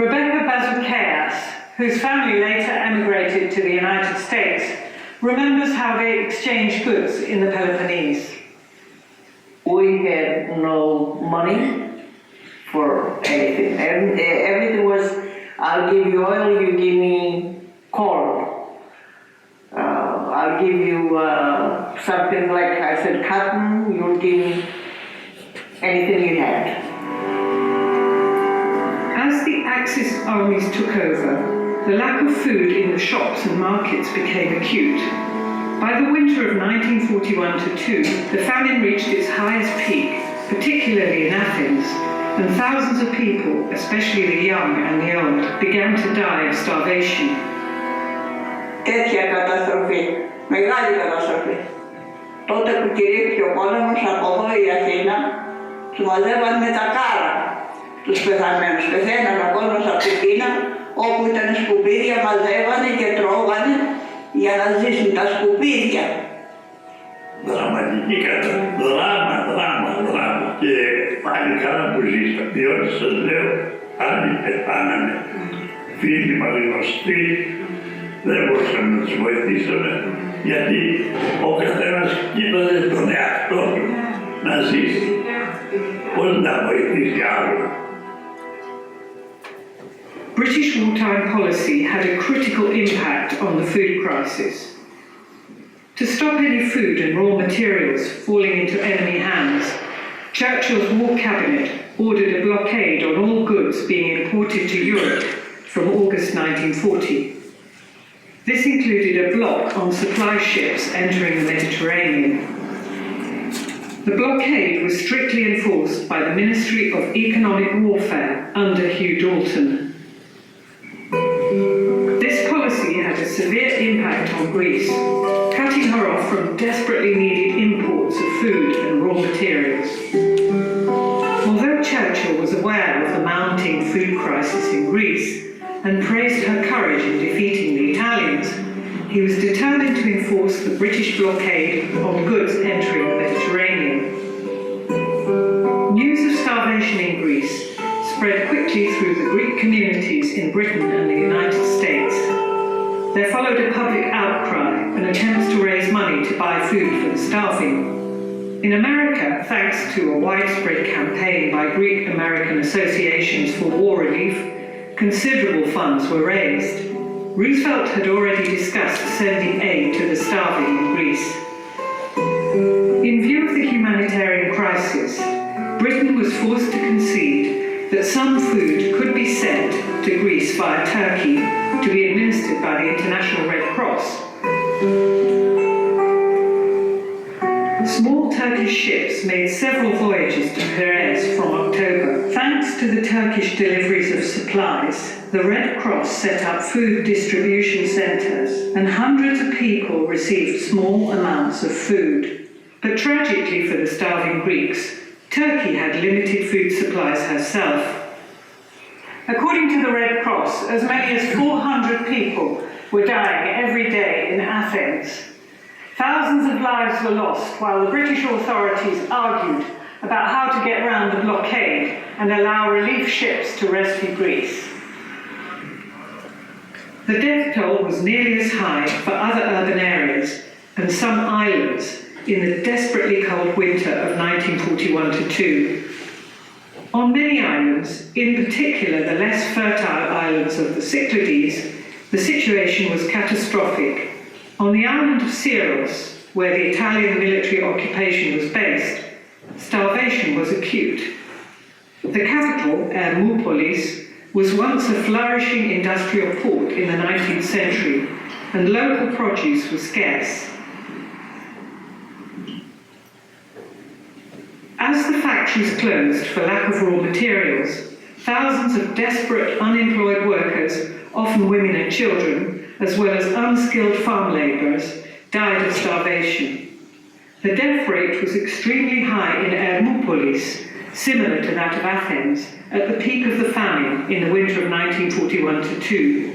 Rebecca Bazoukias, whose family later emigrated to the United States, remembers how they exchanged goods in the Peloponnese. we had no money for anything. Everything was, I'll give you oil, you give me corn. I'll give you something like I said, cotton, you'll give me anything you had. As the Axis armies took over, the lack of food in the shops and markets became acute. By the winter of 1941-2, the famine reached its highest peak, particularly in Athens, and thousands of people, especially the young and the old, began to die of starvation. Τέτοια καταστροφή, μεγάλη καταστροφή. Τότε που κηρύχθηκε ο πόλεμος, από εδώ η Αθήνα, τους μαζεύαν με τα κάρα τους πεθαμένους. Πεθαίναν ο κόσμος από την πείνα, όπου ήταν σκουπίδια, μαζεύανε και τρώγανε για να ζήσουν τα σκουπίδια. Δραματική δράμα. Και πάλι καλά που ζήσαμε, διότι σας λέω, άλλοι πεθάνανε. Φίλοι μας γνωστοί, δεν μπορούσαμε να τους βοηθήσουμε, γιατί ο καθένας κοίταζε τον εαυτό του να ζήσει. Πώς να βοηθήσει άλλον. British wartime policy had a critical impact on the food crisis. To stop any food and raw materials falling into enemy hands, Churchill's War Cabinet ordered a blockade on all goods being imported to Europe from August 1940. This included a block on supply ships entering the Mediterranean. The blockade was strictly enforced by the Ministry of Economic Warfare under Hugh Dalton. This policy had a severe impact on Greece, cutting her off from desperately needed imports of food and raw materials. Although Churchill was aware of the mounting food crisis in Greece and praised her courage in defeating the Italians, he was determined to enforce the British blockade on goods entering the Mediterranean. News of starvation in Greece spread quickly through the Greek communities in Britain and the United States. There followed a public outcry and attempts to raise money to buy food for the starving. In America, thanks to a widespread campaign by Greek-American associations for war relief, considerable funds were raised. Roosevelt had already discussed sending aid to the starving in Greece. In view of the humanitarian crisis, Britain was forced to concede that some food could be sent to Greece via Turkey to be administered by the International Red Cross. Small Turkish ships made several voyages to Piraeus from October. Thanks to the Turkish deliveries of supplies, the Red Cross set up food distribution centres and hundreds of people received small amounts of food. But tragically for the starving Greeks, Turkey had limited food supplies herself. According to the Red Cross, as many as 400 people were dying every day in Athens. Thousands of lives were lost while the British authorities argued about how to get around the blockade and allow relief ships to rescue Greece. The death toll was nearly as high for other urban areas and some islands in the desperately cold winter of 1941-2. On many islands, in particular the less fertile islands of the Cyclades, the situation was catastrophic. On the island of Syros, where the Italian military occupation was based, starvation was acute. The capital, Hermopolis, was once a flourishing industrial port in the 19th century, and local produce was scarce. As the factories closed for lack of raw materials, thousands of desperate unemployed workers, often women and children, as well as unskilled farm labourers, died of starvation. The death rate was extremely high in Hermopolis, similar to that of Athens, at the peak of the famine in the winter of 1941-2.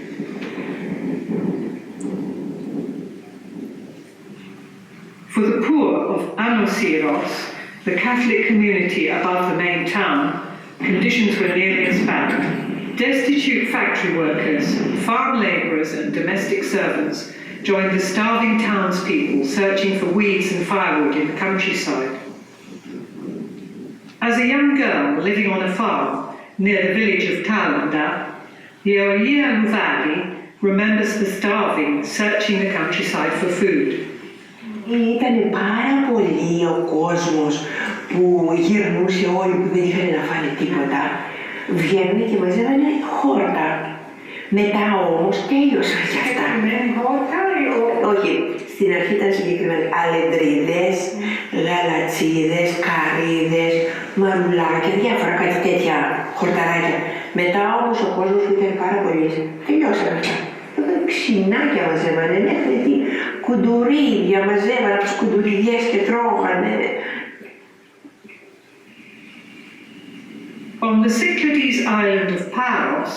For the poor of Syros, the Catholic community above the main town, conditions were nearly as bad. Destitute factory workers, farm labourers and domestic servants joined the starving townspeople searching for weeds and firewood in the countryside. As a young girl living on a farm near the village of Talanda, Ioia Luvali remembers the starving searching the countryside for food. Ήταν πάρα πολύ ο κόσμος που γυρνούσε όλοι που δεν είχαν να φάνε τίποτα. Βγαίνουν και μαζεύανε χόρτα. Μετά όμως τέλειωσαν κι αυτά. Όχι, στην αρχή ήταν συγκεκριμένα αλεντρίδες, γαλατσίδες, καρύδες, μαρουλάκια, διάφορα κάτι τέτοια χορταράκια. Μετά όμως ο κόσμος που ήταν πάρα πολύ, τελειώσαν αυτά. Ξινάκια μαζεύανε, μέχρι τι κουντουρίδια μαζεύανε από τις κουντουριδιές και τρώγανε. On the Cyclades island of Paros,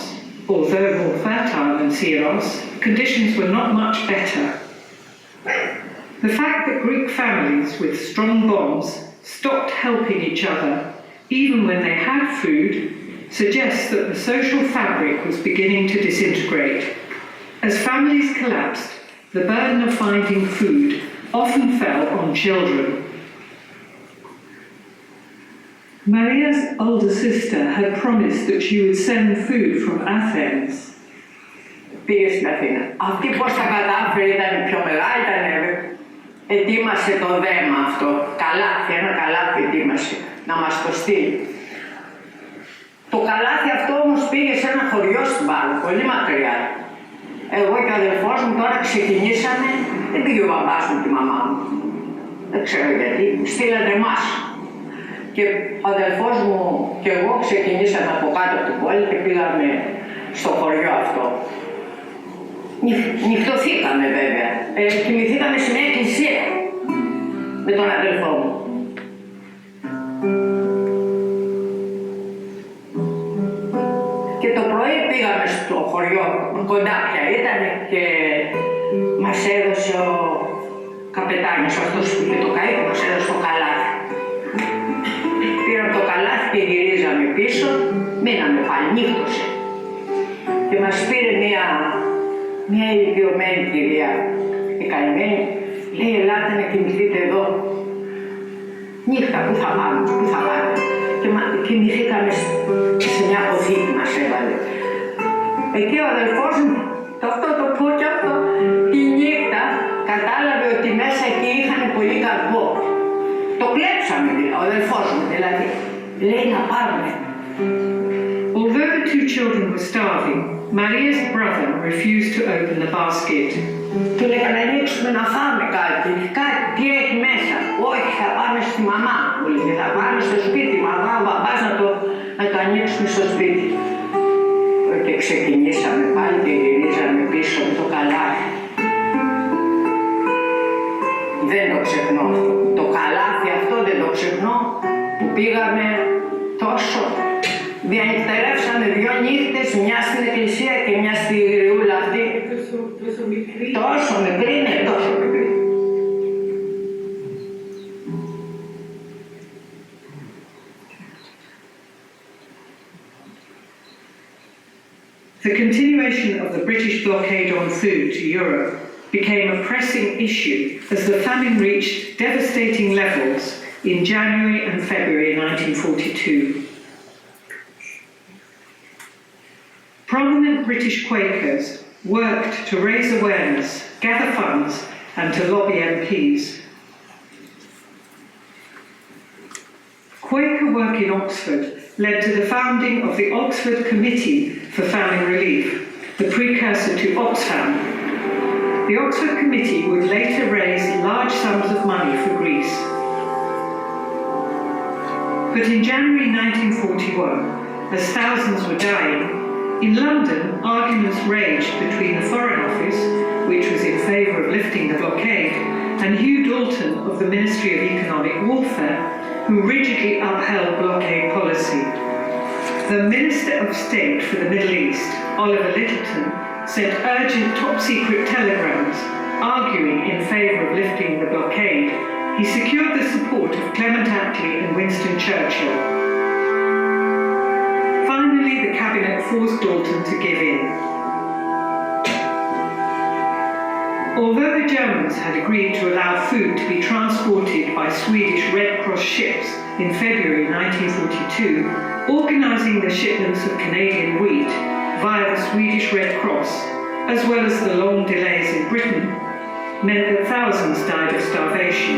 although more fertile than Syros, conditions were not much better. The fact that Greek families with strong bonds stopped helping each other, even when they had food, suggests that the social fabric was beginning to disintegrate. As families collapsed, the burden of finding food often fell on children. Maria's older sister had promised that she would send food from Athens. Πήγε στην Αθήνα. Αυτή πώς τα κατάφερε, ήταν πιο μεγάλη, ετοίμασε το δέμα αυτό, καλάθι, ένα καλάθι ετοίμασε, να μας το στείλει. Το καλάθι αυτό όμως πήγε σε ένα χωριό στην Πάρο, πολύ μακριά. Εγώ και ο αδελφός μου τώρα ξεκινήσαμε, δεν πήγε ο μπαμπάς μου και η μαμά μου. Δεν ξέρω γιατί, στείλατε εμάς. Και ο αδελφός μου και εγώ ξεκινήσαμε από κάτω από την πόλη και πήγαμε στο χωριό αυτό. Νυχτωθήκαμε βέβαια. Κοιμηθήκαμε σε μια εκκλησία με τον αδελφό μου. Και το πρωί πήγαμε στο χωριό, κοντά πια ήταν, και μας έδωσε ο καπετάνιος, αυτός που είχε το καΐκο, μας έδωσε το καλάθι. Πήραμε το καλάθι και γυρίζαμε πίσω, μείναμε πάλι, νύχτωσε. Και μας πήρε μια ηλικιωμένη κυρία, η καημένη, λέει ελάτε να κοιμηθείτε εδώ. Νύχτα, πού θα πάμε, πού θα πάμε. Και κοιμηθήκαμε σε μια αποθήκη μας έβαλε. Εκεί ο αδελφός μου, αυτό το πούκι αυτό, τη νύχτα κατάλαβε ότι μέσα εκεί είχαν πολύ καρπό. Το κλέψαμε, ο αδελφός μου δηλαδή. Λέει να πάρουμε. Although the two children were starving, Maria's brother refused to open the basket. Του λέει να ανοίξουμε να φάμε κάτι, τι έχει μέσα. Όχι, θα πάμε στη μαμά, μου λέει, θα πάμε στο σπίτι, μαμά, ο μπαμπάς να το ανοίξουμε στο σπίτι. Και ξεκινήσαμε πάλι και γυρίζαμε πίσω με το καλάθι. Δεν το ξεχνώ αυτό. Το καλάθι αυτό δεν το ξεχνώ, που πήγαμε τόσο. Διανυκτερεύσαμε 2 νύχτες, μια στην εκκλησία και μια στη γριούλα αυτή. Τόσο μικρή, ναι, τόσο μικρή. The continuation of the British blockade on food to Europe became a pressing issue as the famine reached devastating levels in January and February 1942. Prominent British Quakers worked to raise awareness, gather funds, and to lobby MPs. Quaker work in Oxford led to the founding of the Oxford Committee for Famine Relief, the precursor to Oxfam. The Oxford Committee would later raise large sums of money for Greece. But in January 1941, as thousands were dying, in London, arguments raged between the Foreign Office, which was in favour of lifting the blockade, and Hugh Dalton of the Ministry of Economic Warfare, who rigidly upheld blockade policy. The Minister of State for the Middle East, Oliver Littleton, sent urgent top-secret telegrams arguing in favour of lifting the blockade. He secured the support of Clement Attlee and Winston Churchill. Finally, the cabinet forced Dalton to give in. Although the Germans had agreed to allow food to be transported by Swedish Red Cross ships in February 1942, organising the shipments of Canadian wheat via the Swedish Red Cross, as well as the long delays in Britain, meant that thousands died of starvation.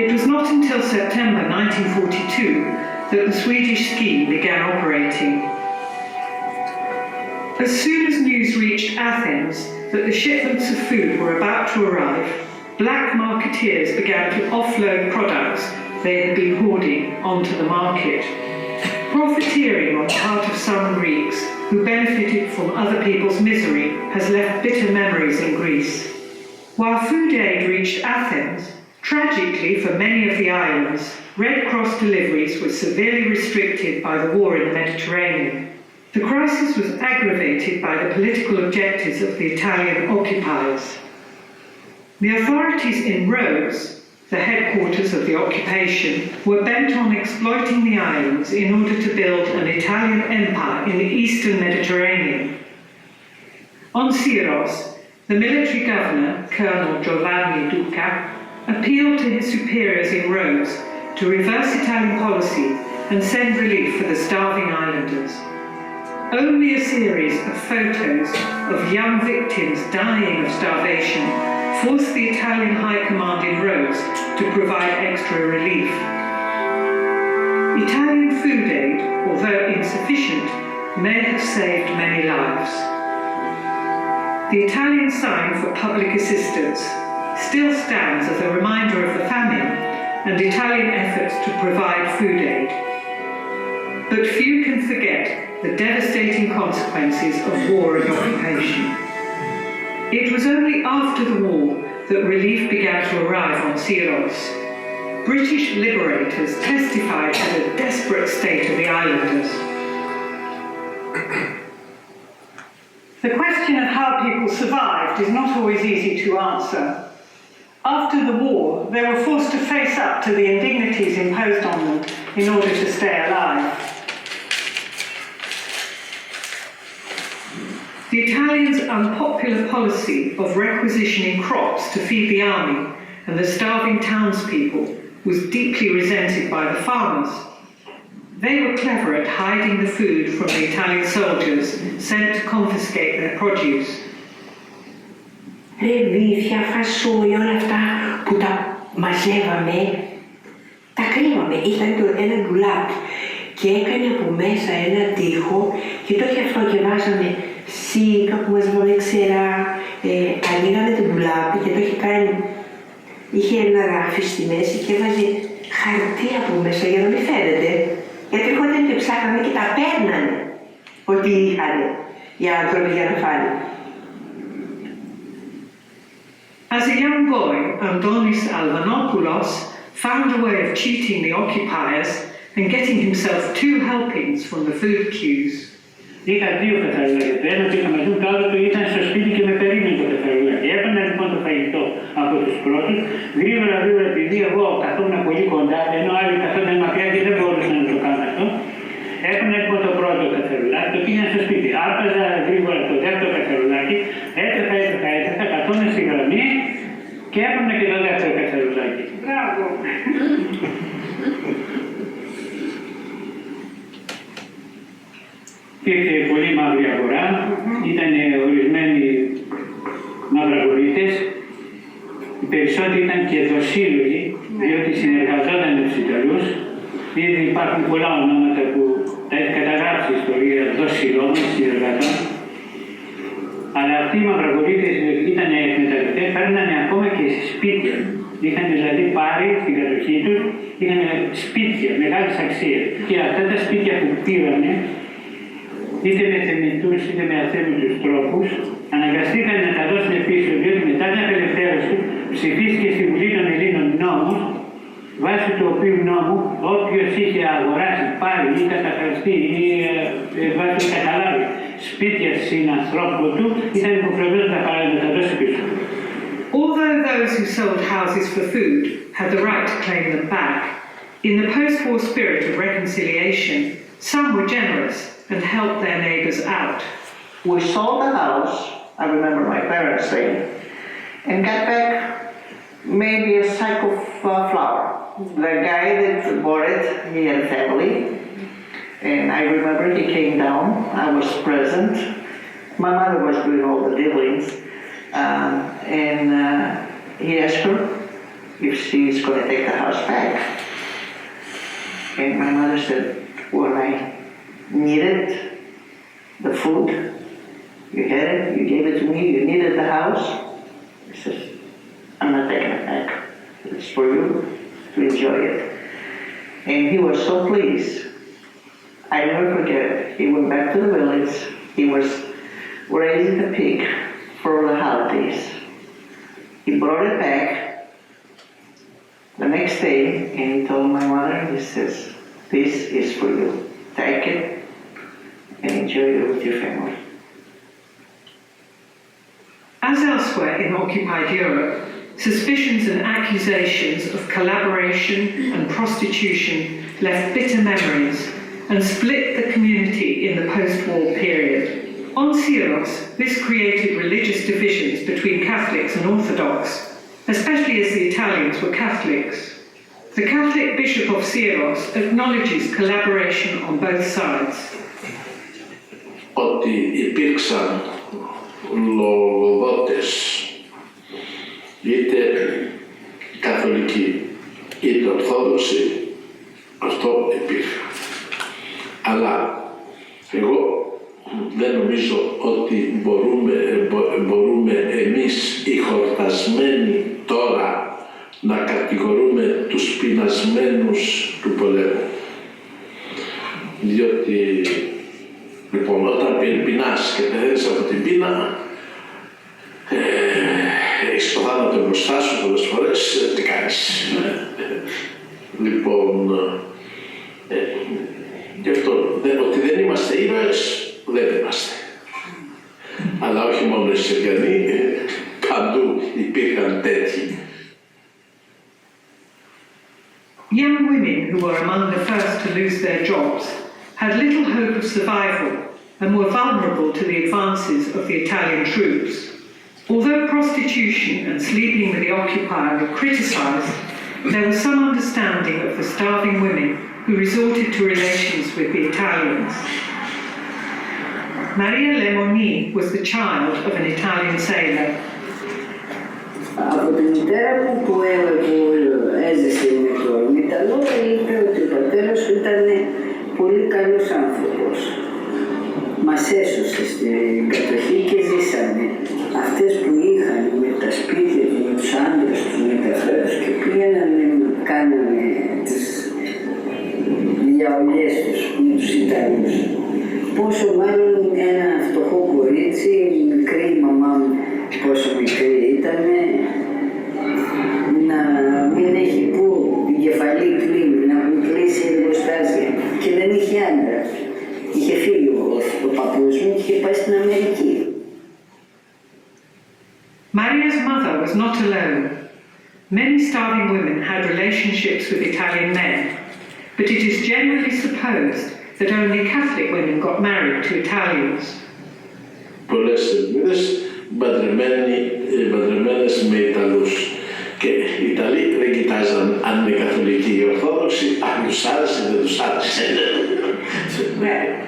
It was not until September 1942 that the Swedish scheme began operating. As soon as news reached Athens that the shipments of food were about to arrive, black marketeers began to offload products they had been hoarding onto the market. Profiteering on the part of some Greeks who benefited from other people's misery has left bitter memories in Greece. While food aid reached Athens, tragically for many of the islands, Red Cross deliveries were severely restricted by the war in the Mediterranean. The crisis was aggravated by the political objectives of the Italian occupiers. The authorities in Rhodes, the headquarters of the occupation, were bent on exploiting the islands in order to build an Italian empire in the eastern Mediterranean. On Syros, the military governor, Colonel Giovanni Duca, appealed to his superiors in Rhodes to reverse Italian policy and send relief for the starving islanders. Only a series of photos of young victims dying of starvation forced the Italian High Command in Rhodes to provide extra relief. Italian food aid, although insufficient, may have saved many lives. The Italian sign for public assistance still stands as a reminder of the famine and Italian efforts to provide food aid. But few can forget the devastating consequences of war and occupation. It was only after the war that relief began to arrive on Syros. British liberators testified to the desperate state of the islanders. The question of how people survived is not always easy to answer. After the war, they were forced to face up to the indignities imposed on them in order to stay alive. The Italians' unpopular policy of requisitioning crops to feed the army and the starving townspeople was deeply resented by the farmers. They were clever at hiding the food from the Italian soldiers sent to confiscate their produce. Ρε βύθια, φασόλια, όλα αυτά που τα μαζεύαμε, τα κρύβαμε. Ήταν ένα ντουλάπι και έκανε από μέσα ένα τοίχο και το είχε αυτό και βάζαμε σίκα που μαζεύαμε ξερά, ανοίγαμε το ντουλάπι και το είχε κάνει, είχε ένα ράφι στη μέση και έβαζε χαρτί από μέσα για να μην φαίνεται. Γιατί ερχόταν και ψάχναμε και τα παίρνανε ότι είχαν οι άνθρωποι για να φάνε. As a young boy, Andonis Alvanopoulos found a way of cheating the occupiers and getting himself 2 helpings from the food queues. Είχα 2 πεθαρουλάκια. Το ένα πήγα μαζί μου, το άλλο το ήταν στο σπίτι και με περίμενε το πεθαρουλάκι. Έπαιρνα λοιπόν το φαγητό από τους πρώτους, γρήγορα επειδή εγώ καθόμουν πολύ κοντά, ενώ άλλοι καθόταν μακριά και δεν μπορούσαν να το κάνουν αυτό. Έπαιρνα λοιπόν το πρώτο πεθαρουλάκι, το πήγαινα στο σπίτι. Άρπαζα γρήγορα το δεύτερο πεθαρουλάκι, έτρεχα, καθόμουν στη γραμμή και έπαιρνα και το δεύτερο πεθαρουλάκι. Μπράβο! Υπήρχε πολύ μαύρη αγορά, ήταν ορισμένοι μαυραγορείτες, οι περισσότεροι ήταν και δοσύλλογοι, διότι συνεργαζόταν με τους Ιταλούς. Ήδη υπάρχουν πολλά ονόματα που τα έχει καταγράψει η ιστορία δοσυλλόγων, συνεργατών. Αλλά αυτοί οι μαυραγορείτες ήταν εκμεταλλευτές, παίρνανε ακόμα και σε σπίτια. Είχαν δηλαδή πάρει στην κατοχή τους, είχαν σπίτια μεγάλης αξίας. Και αυτά τα σπίτια που πήρανε, είτε με θεμητούς είτε με αθέμητους τρόπους, αναγκαστήκαν να τα δώσουν πίσω, διότι μετά την απελευθέρωση ψηφίστηκε στη Βουλή των Ελλήνων νόμος, βάσει του οποίου νόμου όποιος είχε αγοράσει, πάρει ή καταχραστεί ή βάσει καταλάβει σπίτια συνανθρώπου του, ήταν υποχρεωμένος να τα δώσει πίσω. Although those who sold houses for food had the right to claim them back, in the post-war spirit of reconciliation, some were generous and helped their neighbours out. We sold the house I remember my parents saying, and got back maybe a sack of flour. The guy that bought it, he had a family, and I remember he came down, I was present. My mother was doing all the dealings, and he asked her if she's going to take the house back. And my mother said, when I needed the food, you had it, you gave it to me, you needed the house. He says, I'm not taking it back. It's for you to enjoy it. And he was so pleased. I never forget it. He went back to the village. He was raising a pig for the holidays. He brought it back the next day, and he told my mother, he says, this is for you. Take it and enjoy it with your family. As elsewhere in occupied Europe, suspicions and accusations of collaboration and prostitution left bitter memories and split the community in the post-war period. On Syros, this created religious divisions between Catholics and Orthodox, especially as the Italians were Catholics. The Catholic Bishop of Syros acknowledges collaboration on both sides. Ότι υπήρξαν λογοδότες, είτε καθολικοί είτε ορθόδοξοι, αυτό υπήρχε. Αλλά εγώ δεν νομίζω ότι μπορούμε εμείς οι χορτασμένοι τώρα να κατηγορούμε τους πεινασμένους του πολέμου. Διότι, λοιπόν, όταν πεινάς και πεθαίνεις από την πείνα, έχεις το θάνατο μπροστά σου πολλές φορές, τι κάνεις. Λοιπόν, γι' αυτό ότι δεν είμαστε ήρωες, δεν είμαστε. Αλλά όχι μόνο οι Συριανοί, παντού υπήρχαν τέτοιοι. Young women who were among the first to lose their jobs had little hope of survival and were vulnerable to the advances of the Italian troops. Although prostitution and sleeping with the occupier were criticised, there was some understanding of the starving women who resorted to relations with the Italians. Maria Lemoni was the child of an Italian sailor. Από τη μητέρα μου που έζησε με τον Ιταλό, είπε ότι ο πατέρας του ήταν πολύ καλός άνθρωπος. Μας έσωσε στην κατοχή και ζήσαμε. Αυτές που είχαν με τα σπίτια τους, με τους άντρες τους, με τα φρέα τους και πήγαιναν κάνανε τις διαολιές τους με τους Ιταλούς. Πόσο μάλλον ένα φτωχό κορίτσι, μικρή η μαμά μου, πόσο μικρή ήταν, να μην έχει που την κεφαλή κλείνει, να μην κλείσει εργοστάσια και δεν είχε άντρα. Είχε φύγει ο παππούς μου και είχε πάει στην Αμερική. Maria's mother was not alone. Many starving women had relationships with Italian men, but it is generally supposed that only Catholic women got married to Italians. Πολλές Ελληνίδες παντρεμένες με Ιταλούς. Και οι Ιταλοί δεν κοιτάζαν αν είναι καθολικοί ή ορθόδοξοι, αν τους άρεσε ή δεν τους άρεσε.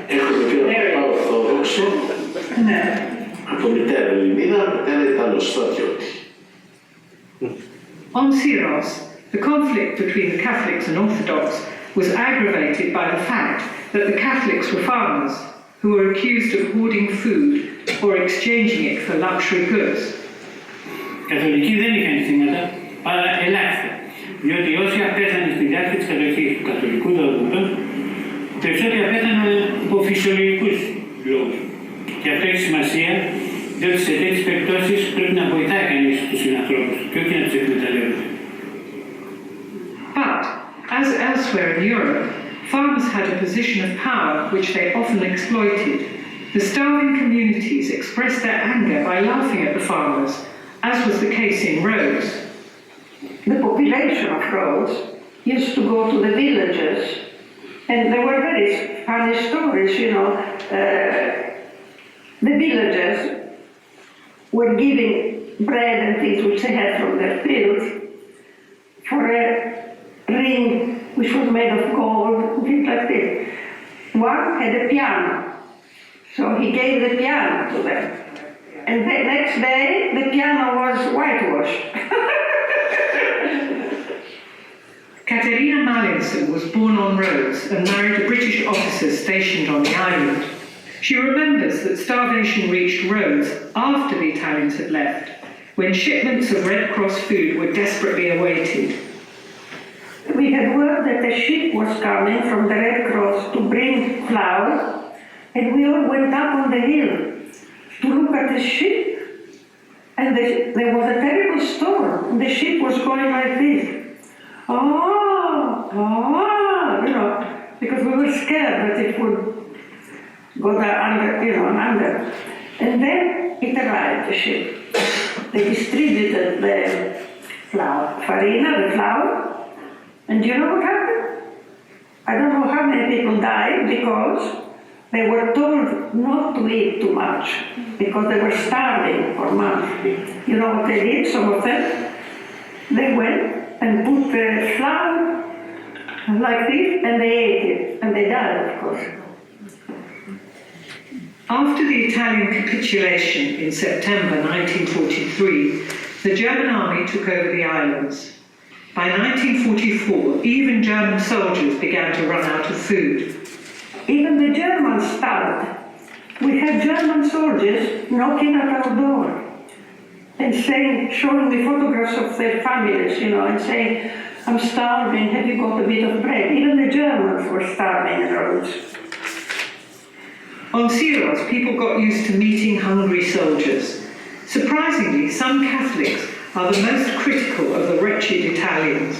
Έχω το φίλο παπά ορθόδοξο, από μητέρα Ελληνίδα, μητέρα Ιταλοστρατιώτη. On Syros, the conflict between the Catholics and Orthodox was aggravated by the fact that the Catholics were farmers who were accused of hoarding food or exchanging it for luxury goods. Οι καθολικοί δεν είχαν θύματα, παρά ελάχιστα, διότι όσοι απέθαναν στη διάρκεια της κατοχής του καθολικού δόγματος, περισσότεροι απέθαναν από φυσιολογικούς λόγους. Και αυτό έχει σημασία, διότι σε τέτοιες περιπτώσεις πρέπει να βοηθάει κανείς τους συνανθρώπους και όχι να τους εκμεταλλεύεται. But, as elsewhere in Europe, farmers had a position of power which they often exploited. The starving communities expressed their anger by laughing at the farmers, as was the case in Rhodes. The population of Rhodes used to go to the villages, and there were very funny stories, you know. The villagers were giving bread and things which they had from their fields for a ring which was made of gold, things like this. One had a piano, so he gave the piano to them. And the next day, the piano was whitewashed. Katerina Mallinson was born on Rhodes and married a British officer stationed on the island. She remembers that starvation reached Rhodes after the Italians had left, when shipments of Red Cross food were desperately awaited. We had word that a ship was coming from the Red Cross to bring flour, and we all went up on the hill to look at the ship. And there was a terrible storm. The ship was going like this. You know, because we were scared that it would go down under, under. And then it arrived, the ship. They distributed the flour, farina, the flour. And do you know what happened? I don't know how many people died because they were told not to eat too much because they were starving for months. You know what they did, some of them? They went and put the flour like this and they ate it. And they died, of course. After the Italian capitulation in September 1943, the German army took over the islands. By 1944, even German soldiers began to run out of food. Even the Germans starved. We had German soldiers knocking at our door and saying, showing me photographs of their families, and saying, I'm starving, have you got a bit of bread? Even the Germans were starving in Rhodes. On Syros, people got used to meeting hungry soldiers. Surprisingly, some Catholics are the most critical of the wretched Italians.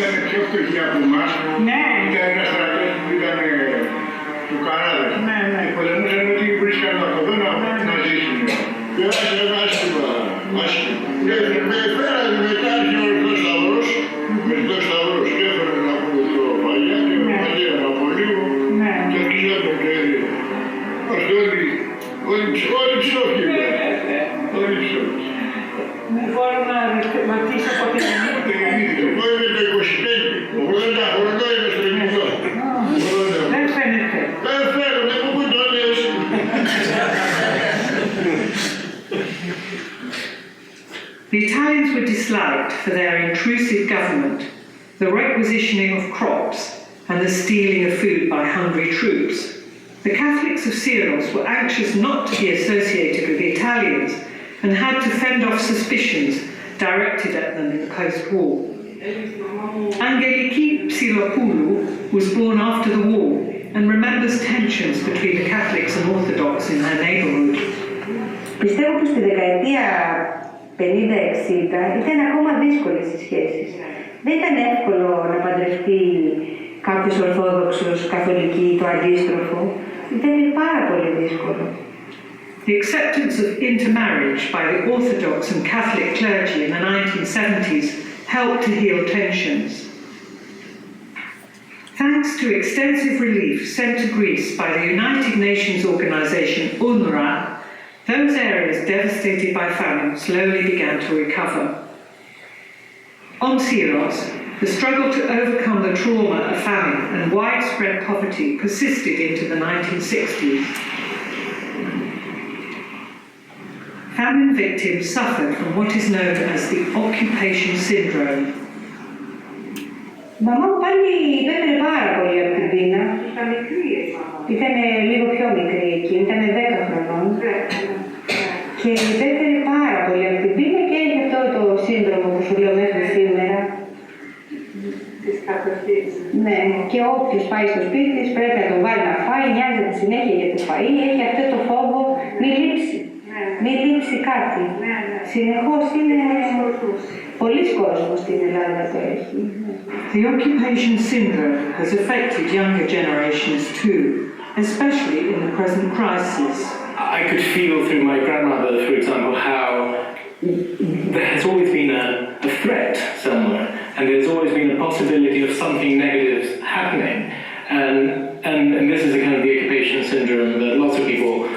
Ήταν πιο φτωχοί από εμάς. Ήταν ένα στρατός που ήταν του Κανάδας. Και πολεμούσαν ότι βρίσκαν από εδώ να ζήσουν. Πέρασε άσχημα. Και με φέρανε μετά και ο Ορθός Σταυρός. Και έφεραν από το παλιά και με παλιέρα από λίγο. Και αρχίσαμε και είμαστε όλοι ψόφοι. Όλοι ψόφοι. Δεν μπορώ να ρωτήσω πότε γεννήθηκα. Εγώ είμαι το 25, 80 χρονών είμαι στο ελληνικό. Δεν φαίνεται. Δεν φαίνεται, μου πού το λες. The Italians were disliked for their intrusive government, the requisitioning of crops, and the stealing of food by hungry troops. The Catholics of Syros were anxious not to be associated with the Italians and had to fend off suspicions directed at them in the post-war. Angeliki Psylopoulou was born after the war and remembers tensions between the Catholics and Orthodox in her neighbourhood. Πιστεύω πως στη δεκαετία 50-60 ήταν ακόμα δύσκολες οι σχέσεις. Δεν ήταν εύκολο να παντρευτεί κάποιος Ορθόδοξος, Καθολική ή το αντίστροφο. Ήταν πάρα πολύ δύσκολο. The acceptance of intermarriage by the Orthodox and Catholic clergy in the 1970s helped to heal tensions. Thanks to extensive relief sent to Greece by the United Nations organisation UNRWA, those areas devastated by famine slowly began to recover. On Syros, the struggle to overcome the trauma of famine and widespread poverty persisted into the 1960s. Famine victims suffered from what is known as the occupation syndrome. Η μαμά μου πάλι υπέφερε πάρα πολύ από την πείνα. Ήταν λίγο πιο μικρή εκεί, ήταν 10 χρονών. Και υπέφερε πάρα πολύ από την πείνα και έχει αυτό το σύνδρομο που σου λέω μέχρι σήμερα. Ναι, και όποιος πάει στο σπίτι της πρέπει να τον βάλει να φάει, νοιάζεται συνέχεια για το φαΐ, έχει αυτό το φόβο μη λείψει. Μην λείψει κάτι. Συνεχώς είναι πολλοί κόσμος στην Ελλάδα το έχει. The occupation syndrome has affected younger generations too. especially in the present crisis. I could feel through my grandmother, for example, how there has always been a threat somewhere, and there's always been a possibility of something negative happening. And this is a kind of the occupation syndrome that lots of people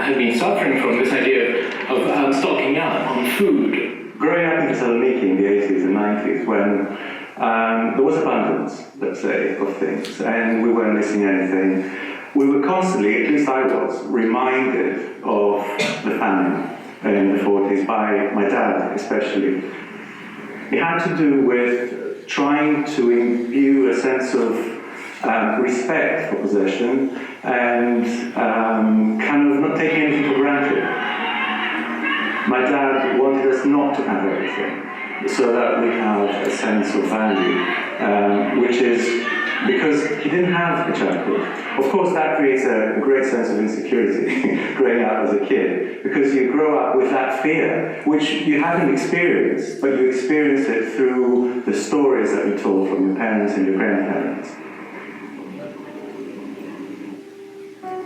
have been suffering from, this idea of stocking up on food. Growing up in Thessaloniki in the 80s and 90s, when there was abundance, let's say, of things, and we weren't missing anything, we were constantly, at least I was, reminded of the famine in the 40s by my dad especially. It had to do with trying to imbue a sense of respect for possession and kind of not taking anything for granted. My dad wanted us not to have everything so that we have a sense of value, which is because he didn't have a childhood. Of course, that creates a great sense of insecurity growing up as a kid, because you grow up with that fear, which you haven't experienced, but you experience it through the stories that you told from your parents and your grandparents.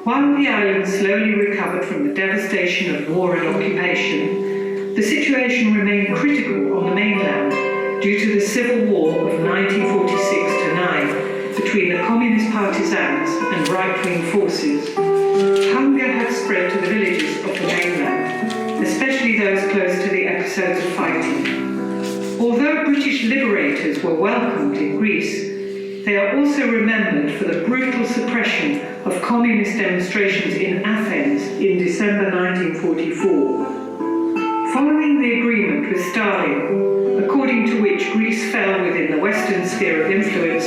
While the island slowly recovered from the devastation of war and occupation, the situation remained critical on the mainland due to the civil war of 1946-9 between the communist partisans and right-wing forces. Hunger had spread to the villages of the mainland, especially those close to the episodes of fighting. Although British liberators were welcomed in Greece, they are also remembered for the brutal suppression of communist demonstrations in Athens in December 1944. Following the agreement with Stalin, according to which Greece fell within the Western sphere of influence,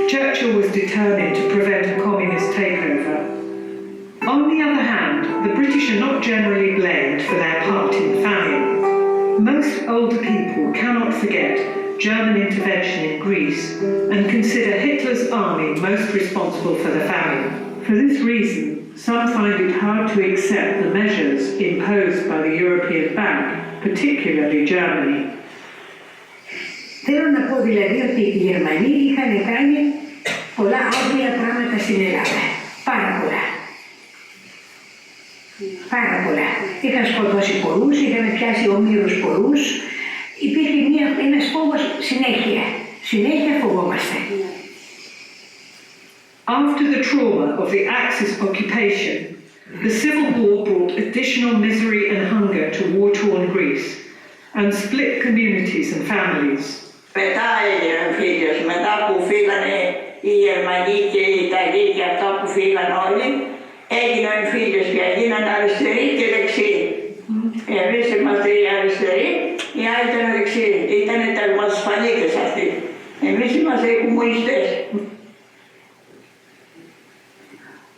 Churchill was determined to prevent a communist takeover. On the other hand, the British are not generally blamed for their part in the famine. Most older people cannot forget German intervention in Greece and consider Hitler's army most responsible for the famine. For this reason, some find it hard to accept the measures imposed by the European Bank, particularly Germany. Θέλω να πω δηλαδή ότι οι Γερμανοί είχαν κάνει πολλά όρια πράγματα στην Ελλάδα. Πάρα πολλά. Πάρα πολλά. Είχαν σκοτώσει πολλούς, είχαν πιάσει ομήρους πολλούς. Υπήρχε ένας φόβος συνέχεια. Συνέχεια φοβόμαστε. After the trauma of the Axis occupation, the civil war brought additional misery and hunger to war-torn Greece and split communities and families. Μετά έγιναν φίλες, μετά που φύγανε οι Γερμανοί και οι Ιταλοί και αυτά που φύγαν όλοι, έγιναν φίλες πια, γίνανε αριστεροί και δεξιοί. Εμείς είμαστε οι αριστεροί, οι άλλοι ήταν δεξιοί, ήταν τερματοσφαλίτες αυτοί. Εμείς είμαστε οι κομμουνιστές.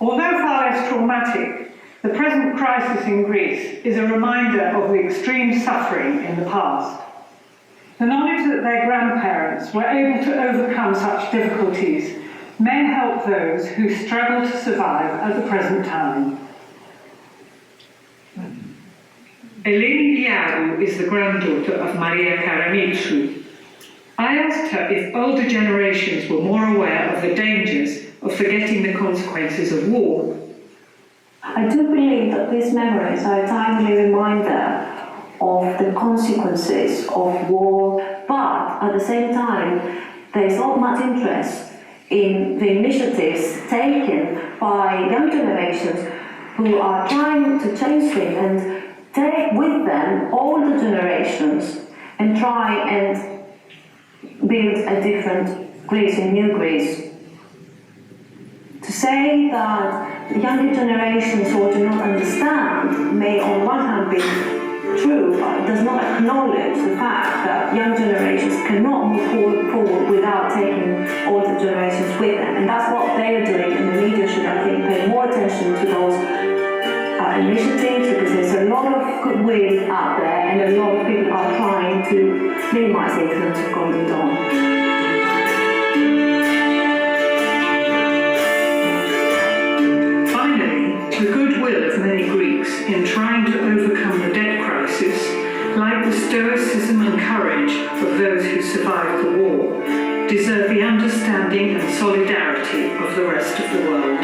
Although far less traumatic, the present crisis in Greece is a reminder of the extreme suffering in the past. The knowledge that their grandparents were able to overcome such difficulties may help those who struggle to survive at the present time. Eleni Liaru is the granddaughter of Maria Karamitsu. I asked her if older generations were more aware of the dangers of forgetting the consequences of war. I do believe that these memories are a timely reminder of the consequences of war, but at the same time, there is not much interest in the initiatives taken by young generations who are trying to change things and take with them older generations and try and build a different Greece, a new Greece. To say that the younger generations who do not understand may on one hand be true, but does not acknowledge the fact that young generations cannot move forward without taking older generations with them. And that's what they are doing, and the media should, I think, pay more attention to those initiatives, because there's a lot of goodwill out there and a lot of people are trying to minimize the influence of Golden Dawn. The goodwill of many Greeks in trying to overcome the debt crisis, like the stoicism and courage of those who survived the war, deserve the understanding and solidarity of the rest of the world.